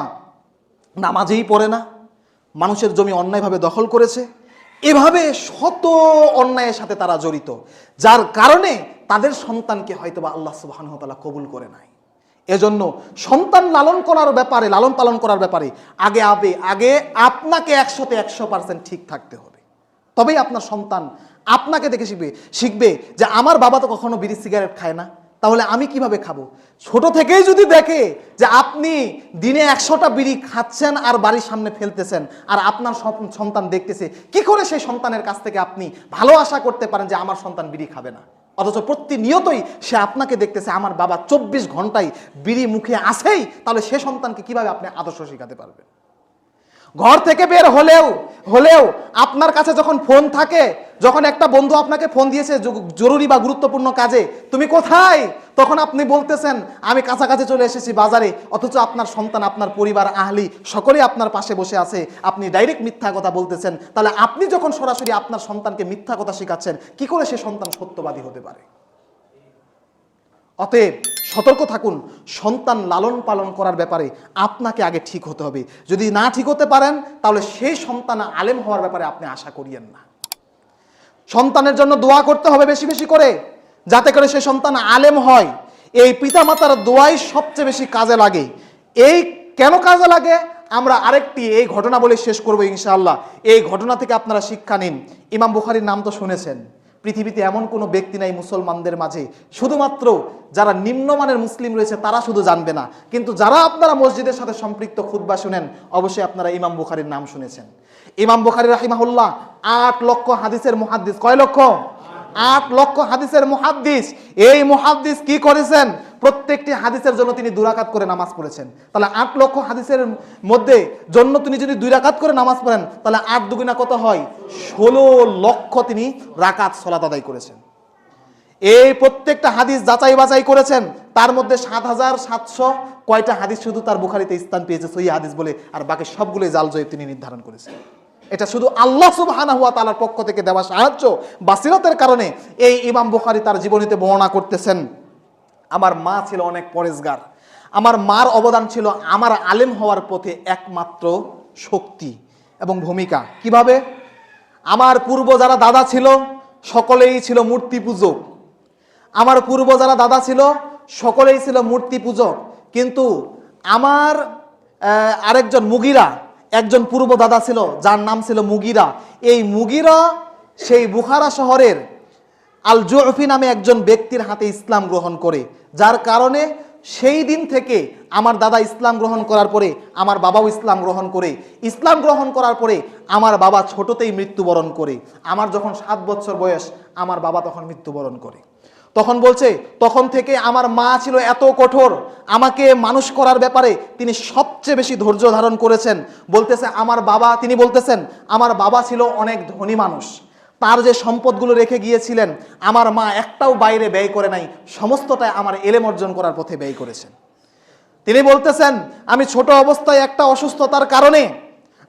নামাজেই পড়ে না, মানুষের জমি অন্যায়ভাবে দখল করেছে। এভাবে শত অন্যায়ের সাথে তারা জড়িত, যার কারণে তাদের সন্তানকে হয়তোবা আল্লাহ সুবহানাহু ওয়া তাআলা কবুল করে নাই। এজন্য সন্তান লালন করার ব্যাপারে, লালন পালন করার ব্যাপারে আগে আপনাকে 100% ঠিক থাকতে হবে। তবেই আপনার সন্তান আপনাকে দেখে শিখবে যে আমার বাবা তো কখনো বিড়ি সিগারেট খায় না, তাহলে আমি কিভাবে খাবো। ছোট থেকেই যদি দেখে যে আপনি দিনে 100টা বিড়ি খাচ্ছেন আর বাড়ির সামনে ফেলতেছেন, আর আপনার সন্তান দেখতেছে, কি করে সেই সন্তানের কাছ থেকে আপনি ভালো আশা করতে পারেন যে আমার সন্তান বিড়ি খাবে না? অথচ প্রতিনিয়তই সে আপনাকে দেখতেছে আমার বাবা 24 ঘন্টায় বিড়ি মুখে আসেই, তাহলে সে সন্তানকে কিভাবে আপনি আদর্শ শেখাতে পারবেন? ঘর থেকে বের হলেও আপনার কাছে যখন ফোন থাকে, যখন একটা বন্ধু আপনাকে ফোন দিয়েছে জরুরি বা গুরুত্বপূর্ণ কাজে, তুমি কোথায়, তখন আপনি বলতেছেন আমি কাছাকাছি চলে এসেছি বাজারে, অথচ আপনার সন্তান, আপনার পরিবার, আহলি সকলেই আপনার পাশে বসে আছে, আপনি ডাইরেক্ট মিথ্যা কথা বলতেছেন। তাহলে আপনি যখন সরাসরি আপনার সন্তানকে মিথ্যা কথা শেখাচ্ছেন, কি করে সে সন্তান সত্যবাদী হতে পারে? অতএব সতর্ক থাকুন, সন্তান লালন পালন করার ব্যাপারে আপনাকে আগে ঠিক হতে হবে। যদি না ঠিক হতে পারেন, তাহলে সেই সন্তান আলেম হওয়ার ব্যাপারে আপনি আশা করিয়েন না। সন্তানের জন্য দোয়া করতে হবে বেশি বেশি করে, যাতে করে সে সন্তান আলেম হয়। এই পিতামাতার দোয়াই সবচেয়ে বেশি কাজে লাগে। এই কেন কাজে লাগে, আমরা আরেকটি এই ঘটনা বলে শেষ করবো ইনশাআল্লাহ। এই ঘটনা থেকে আপনারা শিক্ষা নিন। ইমাম বুখারীর নাম তো শুনেছেন। পৃথিবীতে এমন কোনো ব্যক্তি নাই মুসলমানদের মাঝে, শুধুমাত্র যারা নিম্নমানের মুসলিম রয়েছে তারা শুধু জানবে না, কিন্তু যারা আপনারা মসজিদের সাথে সম্পৃক্ত খুতবা শুনেন, অবশ্যই আপনারা ইমাম বুখারীর নাম শুনেছেন। ইমাম বুখারী রাহিমাহুল্লাহ 8 লক্ষ হাদিসের মুহাদ্দিস। কয় লক্ষ? 8 লক্ষ হাদিসের মুহাদ্দিস। এই মুহাদ্দিস কি করেছেন? প্রত্যেকটি হাদিসের জন্য তিনি 2 রাকাত করে নামাজ পড়েছেন। তাহলে 8 লক্ষ হাদিসের মধ্যে জন্য তিনি যদি 2 রাকাত করে নামাজ পড়েন, তাহলে 8 দুগুণা কত হয়? 16 লক্ষ তিনি রাকাত সালাত আদায় করেছেন। এই প্রত্যেকটা হাদিস যাচাই বাছাই করেছেন, তার মধ্যে 7700 কয়টা হাদিস শুধু তার বুখারীতে স্থান পেয়েছে সহিহ হাদিস বলে, আর বাকি সবগুলোই জাল জয়ীফ তিনি নির্ধারণ করেছেন। এটা শুধু আল্লাহ সুবহানাহু ওয়া তাআলার পক্ষ থেকে দেওয়া সাহায্য, বাসিরতের কারণে এই ইমাম বুখারী তার জীবনীতে বর্ণনা করতেছেন, আমার মা ছিল অনেক পরেজগার। আমার মার অবদান ছিল আমার আলেম হওয়ার পথে একমাত্র শক্তি এবং ভূমিকা। কিভাবে? আমার পূর্ব যারা দাদা ছিল সকলেই ছিল মূর্তি পূজক। আমার পূর্ব যারা দাদা ছিল সকলেই ছিল মূর্তি পূজক, কিন্তু আমার আরেকজন মুগিরা, একজন পূর্ব দাদা ছিল যার নাম ছিল মুগিরা। এই মুগিরা সেই বুখারা শহরের আল জুফি নামে একজন ব্যক্তির হাতে ইসলাম গ্রহণ করে, যার কারণে সেই দিন থেকে আমার দাদা ইসলাম গ্রহণ করার পরে আমার বাবাও ইসলাম গ্রহণ করে। ইসলাম গ্রহণ করার পরে আমার বাবা ছোটতেই মৃত্যুবরণ করে। আমার যখন 7 বছর বয়স, আমার বাবা তখন মৃত্যুবরণ করে। তখন বলছে, তখন থেকে আমার মা ছিল এত কঠোর, আমাকে মানুষ করার ব্যাপারে তিনি সবচেয়ে বেশি ধৈর্য ধারণ করেছেন। বলতেছে আমার বাবা, তিনি বলতেছেন আমার বাবা ছিল অনেক ধনী মানুষ, তার যে সম্পদগুলো রেখে গিয়েছিলেন আমার মা একটাও বাইরে ব্যয় করে নাই, সমস্তটাই আমার এলেম অর্জন করার পথে ব্যয় করেছেন। তিনি বলতেছেন আমি ছোট অবস্থায় একটা অসুস্থতার কারণে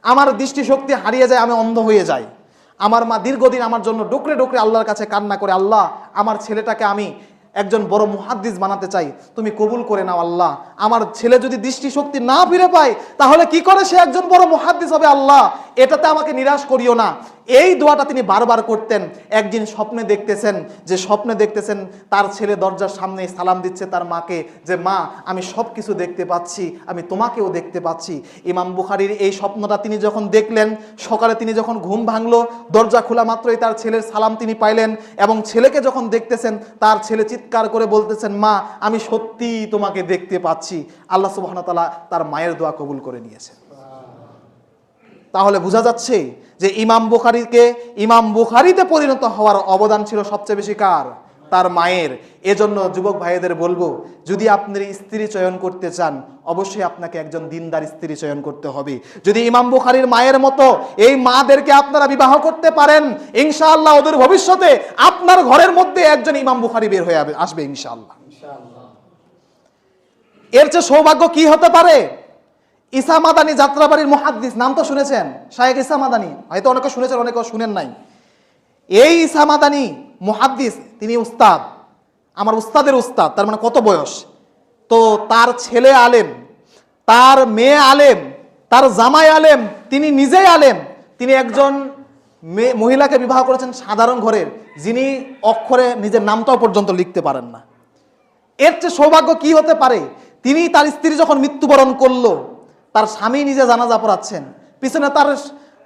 আমার দৃষ্টিশক্তি হারিয়ে যায়, আমি অন্ধ হয়ে যাই। আমার মা দীর্ঘদিন আমার জন্য ডুকরে ডুকরে আল্লাহর কাছে কান্না করে, আল্লাহ আমার ছেলেটাকে আমি একজন বড় মুহাদ্দিস বানাতে চাই, তুমি কবুল করে নাও আল্লাহ। আমার ছেলে যদি দৃষ্টিশক্তি না ফিরে পায় তাহলে কি করে সে একজন বড় মুহাদ্দিস হবে, আল্লাহ এটাতে আমাকে নিরাশ করিও না। এই দোয়াটা তিনি বারবার করতেন। একদিন স্বপ্নে দেখতেছেন তার ছেলে দরজার সামনে সালাম দিচ্ছে তার মাকে, যে মা আমি সব কিছু দেখতে পাচ্ছি, আমি তোমাকেও দেখতে পাচ্ছি। ইমাম বুখারীর এই স্বপ্নটা তিনি যখন দেখলেন, সকালে তিনি যখন ঘুম ভাঙলো, দরজা খোলা মাত্রই তার ছেলের সালাম তিনি পাইলেন, এবং ছেলেকে যখন দেখতেছেন তার ছেলে চিৎকার করে বলতেছেন মা আমি সত্যি তোমাকে দেখতে পাচ্ছি। আল্লাহ সুবহানাহু ওয়া তাআলা তার মায়ের দোয়া কবুল করে নিয়েছেন। তাহলে বোঝা যাচ্ছে যে ইমাম বুখারীতে পরিণত হওয়ার অবদান ছিল সবচেয়ে বেশি কার? তার মায়ের। এজন্য যুবক ভাইদের বলবো, যদি আপনার স্ত্রী চয়ন করতে চান অবশ্যই আপনাকে একজন দিনদার স্ত্রী চয়ন করতে হবে। যদি ইমাম বুখারীর মায়ের মতো এই মাদেরকে আপনারা বিবাহ করতে পারেন, ইনশাআল্লাহ ওদের ভবিষ্যতে আপনার ঘরের মধ্যে একজন ইমাম বুখারী বের হয়ে আসবে ইনশাআল্লাহ। এর চেয়ে সৌভাগ্য কি হতে পারে? ঈসা মাদানী যাত্রাবাড়ির মুহাদ্দিস, নাম তো শুনেছেন, শায়েখ ঈসা মাদানী, হয়তো অনেকে শুনেছেন অনেকে শুনেন নাই। এই ঈসা মাদানী মুহাদ্দিস, তিনি উস্তাদ, আমার উস্তাদের উস্তাদ, তার মানে কত বয়স। তো তার ছেলে আলেম, তার মেয়ে আলেম, তার জামাই আলেম, তিনি নিজেই আলেম। তিনি একজন মহিলাকে বিবাহ করেছেন সাধারণ ঘরের, যিনি অক্ষরে নিজের নামটাও পর্যন্ত লিখতে পারেন না। এর চেয়ে সৌভাগ্য কি হতে পারে? তিনি তার স্ত্রী যখন মৃত্যুবরণ করলো, তার স্বামী নিজে জানাজা পড়াচ্ছেন, পিছনে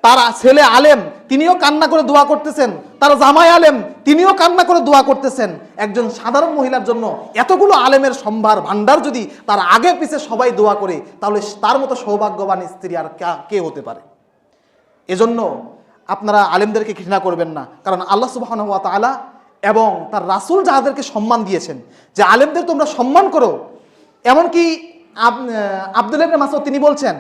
তার ছেলে আলেম, তিনিও কান্না করে দোয়া করতেছেন, তার জামাই আলেম, তিনিও কান্না করে দোয়া করতেছেন। একজন সাধারণ মহিলার জন্য এতগুলো আলেমের সম্ভার ভান্ডার যদি তার আগে পিছে সবাই দোয়া করে, তাহলে তার মতো সৌভাগ্যবান স্ত্রী আর কে হতে পারে? এজন্য আপনারা আলেমদেরকে ঘৃণা করবেন না, কারণ আল্লাহ সুবহানাহু ওয়া তাআলা এবং তার রাসূল যাদেরকে সম্মান দিয়েছেন, যে আলেমদের তোমরা সম্মান করো। এমনকি আব্দুল্লাহ ইবনে মাসউদ তিনি বলছেন,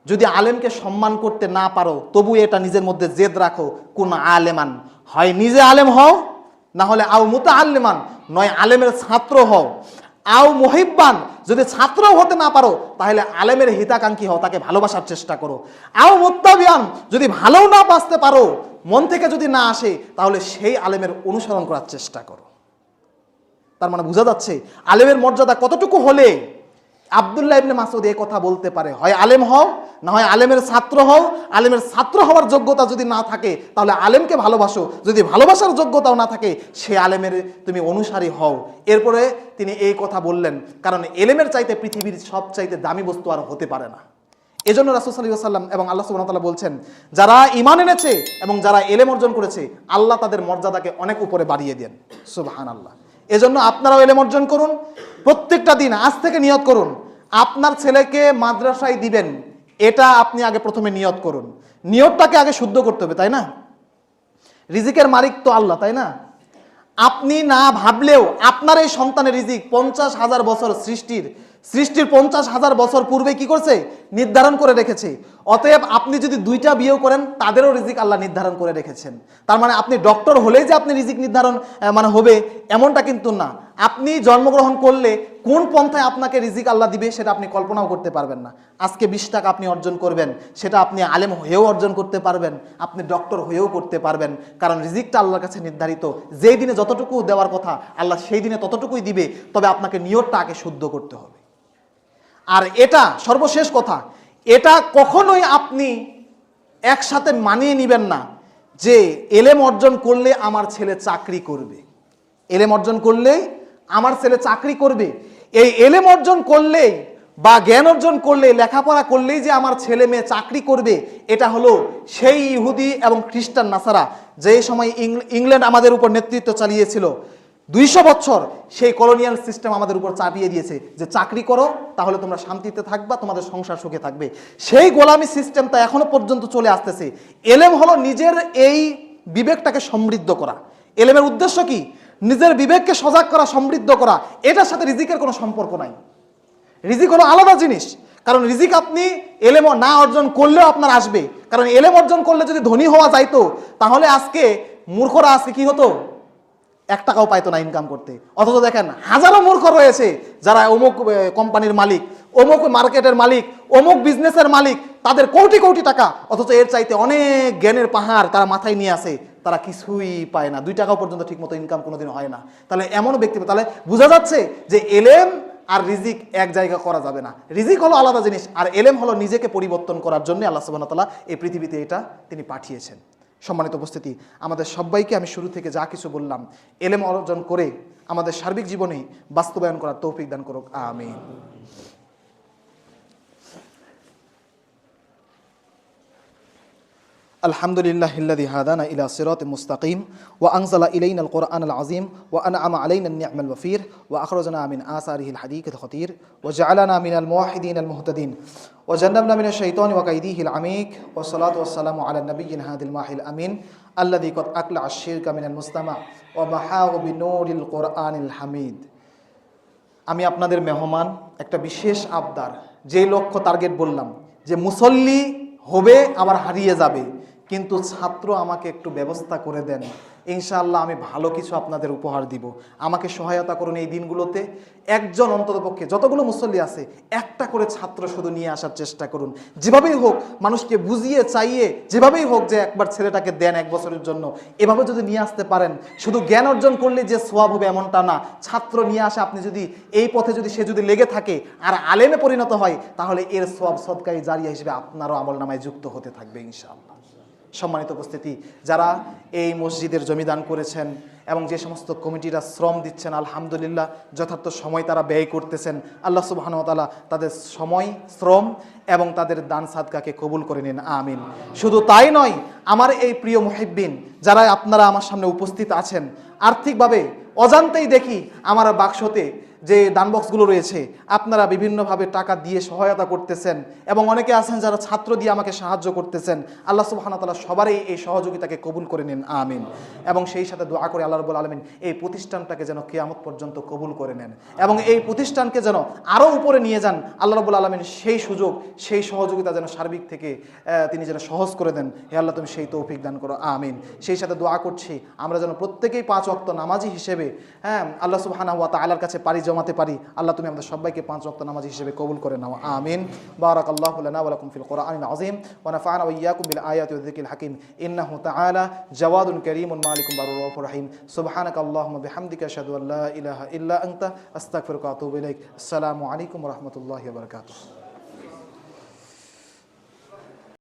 যদি আলেমকে সম্মান করতে না পারো, তবু এটা নিজের মধ্যে জেদ রাখো, কোন আলেমান, হয় নিজে আলেম হও, না হলে আও মুতাআল্লিমান, নয় আলেমের ছাত্র হও, আও মুহিব্বান, যদি ছাত্র হতে না পারো তাহলে আলেমের হিতাকাঙ্ক্ষী হও, তাকে ভালোবাসার চেষ্টা করো, আও মুত্তাবিয়ান, যদি ভালোও না বাঁচতে পারো, মন থেকে যদি না আসে, তাহলে সেই আলেমের অনুসরণ করার চেষ্টা করো। তার মানে বোঝা যাচ্ছে আলেমের মর্যাদা কতটুকু হলে আব্দুল্লাহ ইবনে মাসউদ এই কথা বলতে পারে, হয় আলেম হও, না হয় আলেমের ছাত্র হও। আলেমের ছাত্র হওয়ার যোগ্যতা যদি না থাকে, তাহলে আলেমকে ভালোবাসো, যদি ভালোবাসার যোগ্যতাও না থাকে, সে আলেমের তুমি অনুসারী হও। এরপরে তিনি এই কথা বললেন, কারণ এলেমের চাইতে পৃথিবীর সবচাইতে দামি বস্তু আর হতে পারে না। এজন্য রাসূল সাল্লাল্লাহু আলাইহি ওয়াসাল্লাম এবং আল্লাহ সুবহানাহু ওয়া তাআলা বলছেন, যারা ঈমান এনেছে এবং যারা এলেম অর্জন করেছে, আল্লাহ তাদের মর্যাদাকে অনেক উপরে বাড়িয়ে দেন। সুবহানাল্লাহ। এজন্য আপনারাও এলেম অর্জন করুন। প্রত্যেকটা দিন আজ থেকে নিয়ত করুন, আপনার ছেলেকে মাদ্রাসায় দিবেন, এটা আপনি আগে প্রথমে নিয়ত করুন। নিয়তটাকে আগে শুদ্ধ করতে হবে, তাই না? রিজিকের মালিক তো আল্লাহ, তাই না? আপনি না ভাবলেও আপনার এই সন্তানের রিজিক 50,000 বছর সৃষ্টির 50,000 বছর পূর্বে কি করছে? নির্ধারণ করে রেখেছে। অতএব আপনি যদি 2টা বিয়ে করেন, তাদেরও রিজিক আল্লাহ নির্ধারণ করে রেখেছেন। তার মানে আপনি ডক্টর হলেই যে আপনি রিজিক নির্ধারণ হবে এমনটা কিন্তু না। আপনি জন্মগ্রহণ করলে কোন পন্থায় আপনাকে রিজিক আল্লাহ দিবে সেটা আপনি কল্পনাও করতে পারবেন না। আজকে 20 টাকা আপনি অর্জন করবেন, সেটা আপনি আলেম হয়েও অর্জন করতে পারবেন, আপনি ডক্টর হয়েও করতে পারবেন, কারণ রিজিকটা আল্লাহর কাছে নির্ধারিত। যেই দিনে যতটুকু দেওয়ার কথা আল্লাহ সেই দিনে ততটুকুই দিবে, তবে আপনাকে নিয়তটা আগে শুদ্ধ করতে হবে। আর এটা সর্বশেষ কথা, এটা কখনোই আপনি একসাথে মানিয়ে নেবেন না যে এলেম অর্জন করলে আমার ছেলে চাকরি করবে, এলেম অর্জন করলেই আমার ছেলে চাকরি করবে। এই এলেম অর্জন করলেই বা জ্ঞান অর্জন করলে, লেখাপড়া করলেই যে আমার ছেলে মেয়ে চাকরি করবে, এটা হলো সেই ইহুদি এবং খ্রিস্টান নাসারা যে সময় ইংল্যান্ড আমাদের উপর নেতৃত্ব চালিয়েছিল 200 বছর, সেই কলোনিয়াল সিস্টেম আমাদের উপর চাপিয়ে দিয়েছে যে চাকরি করো, তাহলে তোমরা শান্তিতে থাকবা, তোমাদের সংসার সুখে থাকবে। সেই গোলামি সিস্টেমটা এখনো পর্যন্ত চলে আসতেছে। এলেম হলো নিজের এই বিবেকটাকে সমৃদ্ধ করা। এলেমের উদ্দেশ্য কি? নিজের বিবেককে সজাগ করা, সমৃদ্ধ করা। এটার সাথে রিজিকের কোনো সম্পর্ক নাই। রিজিক হলো আলাদা জিনিস, কারণ রিজিক আপনি এলেম না অর্জন করলেও আপনার আসবে। কারণ এলেম অর্জন করলে যদি ধনী হওয়া যাইতো, তাহলে আজকে মূর্খরা আজকে কি হতো? 1 টাকাও পাইতো না ইনকাম করতে। অথচ দেখেন হাজারো মূর্খ রয়েছে যারা অমুক কোম্পানির মালিক, অমুক মার্কেটের মালিক, অমুক বিজনেসের মালিক, তাদের কোটি কোটি টাকা, অথচ এর চাইতে অনেক জ্ঞানের পাহাড় তারা মাথায় নিয়ে আসে, তারা কিছুই পায় না, 2 টাকাও পর্যন্ত ঠিক মতো ইনকাম কোনোদিন হয় না। তাহলে এমনও ব্যক্তি, তাহলে বোঝা যাচ্ছে যে এলেম আর রিজিক এক জায়গা করা যাবে না। রিজিক হলো আলাদা জিনিস, আর এলেম হলো নিজেকে পরিবর্তন করার জন্য আল্লাহ সুবহানাহু ওয়া তাআলা এই পৃথিবীতে এটা তিনি পাঠিয়েছেন। সম্মানিত উপস্থিতি, আমাদের সবাইকে আমি শুরু থেকে যা কিছু বললাম, এলেম অর্জন করে আমাদের সার্বিক জীবনে বাস্তবায়ন করার তৌফিক দান করুক, আমিন। আলহামদুলিল্লাহিল্লাযী হাদানা ইলা সিরাতিল মুস্তাকিম ওয়া আনজালা ইলাইনাল কুরআনাল আযীম ওয়া আনআমা আলাইনান নি'মাল ওয়াফির ওয়া আখরাজানা মিন আসারিহিল হাদীকিল খাতির ওয়া জাআলানা মিনাল মুওয়াহিদিনাল মুহতাদিন ওয়া জান্নাবনা মিনাশ শাইতানি ওয়া কাইদিহিল আমিক ওয়া সালাতু ওয়াসসালামু আলা নাবিয়্যিন হাদিল মাহিল আমিন আল্লাযী ক্বাদ আকলা আশ-শিরকা মিনাল মুস্তামা ওয়া মাহাহু বিনূরিল কুরআনিল হামিদ। আমি আপনাদের মেহমান, একটা বিশেষ আবদার, যে লক্ষ্য টার্গেট বললাম যে মুসল্লি হবে আবার হারিয়ে যাবে, কিন্তু ছাত্র আমাকে একটু ব্যবস্থা করে দেন, ইনশাআল্লাহ আমি ভালো কিছু আপনাদের উপহার দিব। আমাকে সহায়তা করুন এই দিনগুলোতে। একজন অন্ততপক্ষে, যতগুলো মুসল্লি আছে, একটা করে ছাত্র শুধু নিয়ে আসার চেষ্টা করুন। যেভাবেই হোক মানুষকে বুঝিয়ে চাইয়ে, যেভাবেই হোক যে একবার ছেলেটাকে দেন 1 বছরের জন্য, এভাবে যদি নিয়ে আসতে পারেন, শুধু জ্ঞান অর্জন করলে যে সওয়াব হবে এমনটা না। ছাত্র নিয়ে আসে, আপনি যদি এই পথে যদি সে যদি লেগে থাকে আর আলেমে পরিণত হয়, তাহলে এর সওয়াব সদকায়ে জারিয়া হিসেবে আপনারও আমলনামায় যুক্ত হতে থাকবে ইনশাআল্লাহ। সম্মানিত উপস্থিতি, যারা এই মসজিদের জমি দান করেছেন এবং যে সমস্ত কমিটিরা শ্রম দিচ্ছেন, আলহামদুলিল্লাহ যথার্থ সময় তারা ব্যয় করতেছেন, আল্লাহ সুবহানাহু ওয়া তাআলা তাদের সময়, শ্রম এবং তাদের দান সাদকাকে কবুল করে নিন, আমিন। শুধু তাই নয়, আমার এই প্রিয় মুহিব্বিন যারা আপনারা আমার সামনে উপস্থিত আছেন, আর্থিকভাবে অজান্তেই দেখি আমার বাক্সতে যে দান বক্সগুলো রয়েছে আপনারা বিভিন্নভাবে টাকা দিয়ে সহায়তা করতেছেন এবং অনেকে আছেন যারা ছাত্র দিয়ে আমাকে সাহায্য করতেছেন। আল্লাহ সুবহানাহু ওয়া তাআলা সবারই এই সহযোগিতাকে কবুল করে নিন, আমিন। এবং সেই সাথে দোয়া করে আল্লাহ রাব্বুল আলামিন এই প্রতিষ্ঠানটাকে যেন কিয়ামত পর্যন্ত কবুল করে নেন এবং এই প্রতিষ্ঠানকে যেন আরও উপরে নিয়ে যান। আল্লাহ রাব্বুল আলামিন সেই সুযোগ, সেই সহযোগিতা যেন সার্বিক থেকে তিনি যেন সহজ করে দেন। হে আল্লাহ, তুমি সেই তৌফিক দান করো, আমিন। সেই সাথে দোয়া করছি আমরা যেন প্রত্যেকেই 5 ওয়াক্ত নামাজি হিসেবে আল্লাহ সুবহানাহু ওয়া তাআলার কাছে পারি জমাতে পারি। আল্লাহ তুমি আমাদের সবাইকে 5 ওয়াক্ত নামাজি হিসেবে কবুল করে নাও, আমিন। বারাকাল্লাহু লানা ওয়া লাকুম ফিল কোরআনিল আযীম ওয়া নাফা'না ওয়া ইয়্যাকুম বিল আয়াতি ওয়াজ যিকরিল হাকীম ইন্নাহু তাআলা জাওয়াদুন কারীমুন মালিকুম বারুর রহিম। সুবহানাকাল্লাহুম্মা বিহামদিকা আশহাদু আল্লা ইলাহা ইল্লা আনতা আস্তাগফিরুকা ওয়া আতুবু ইলাইক। আসসালামু আলাইকুম ওয়া রাহমাতুল্লাহি ওয়া বারাকাতুহু।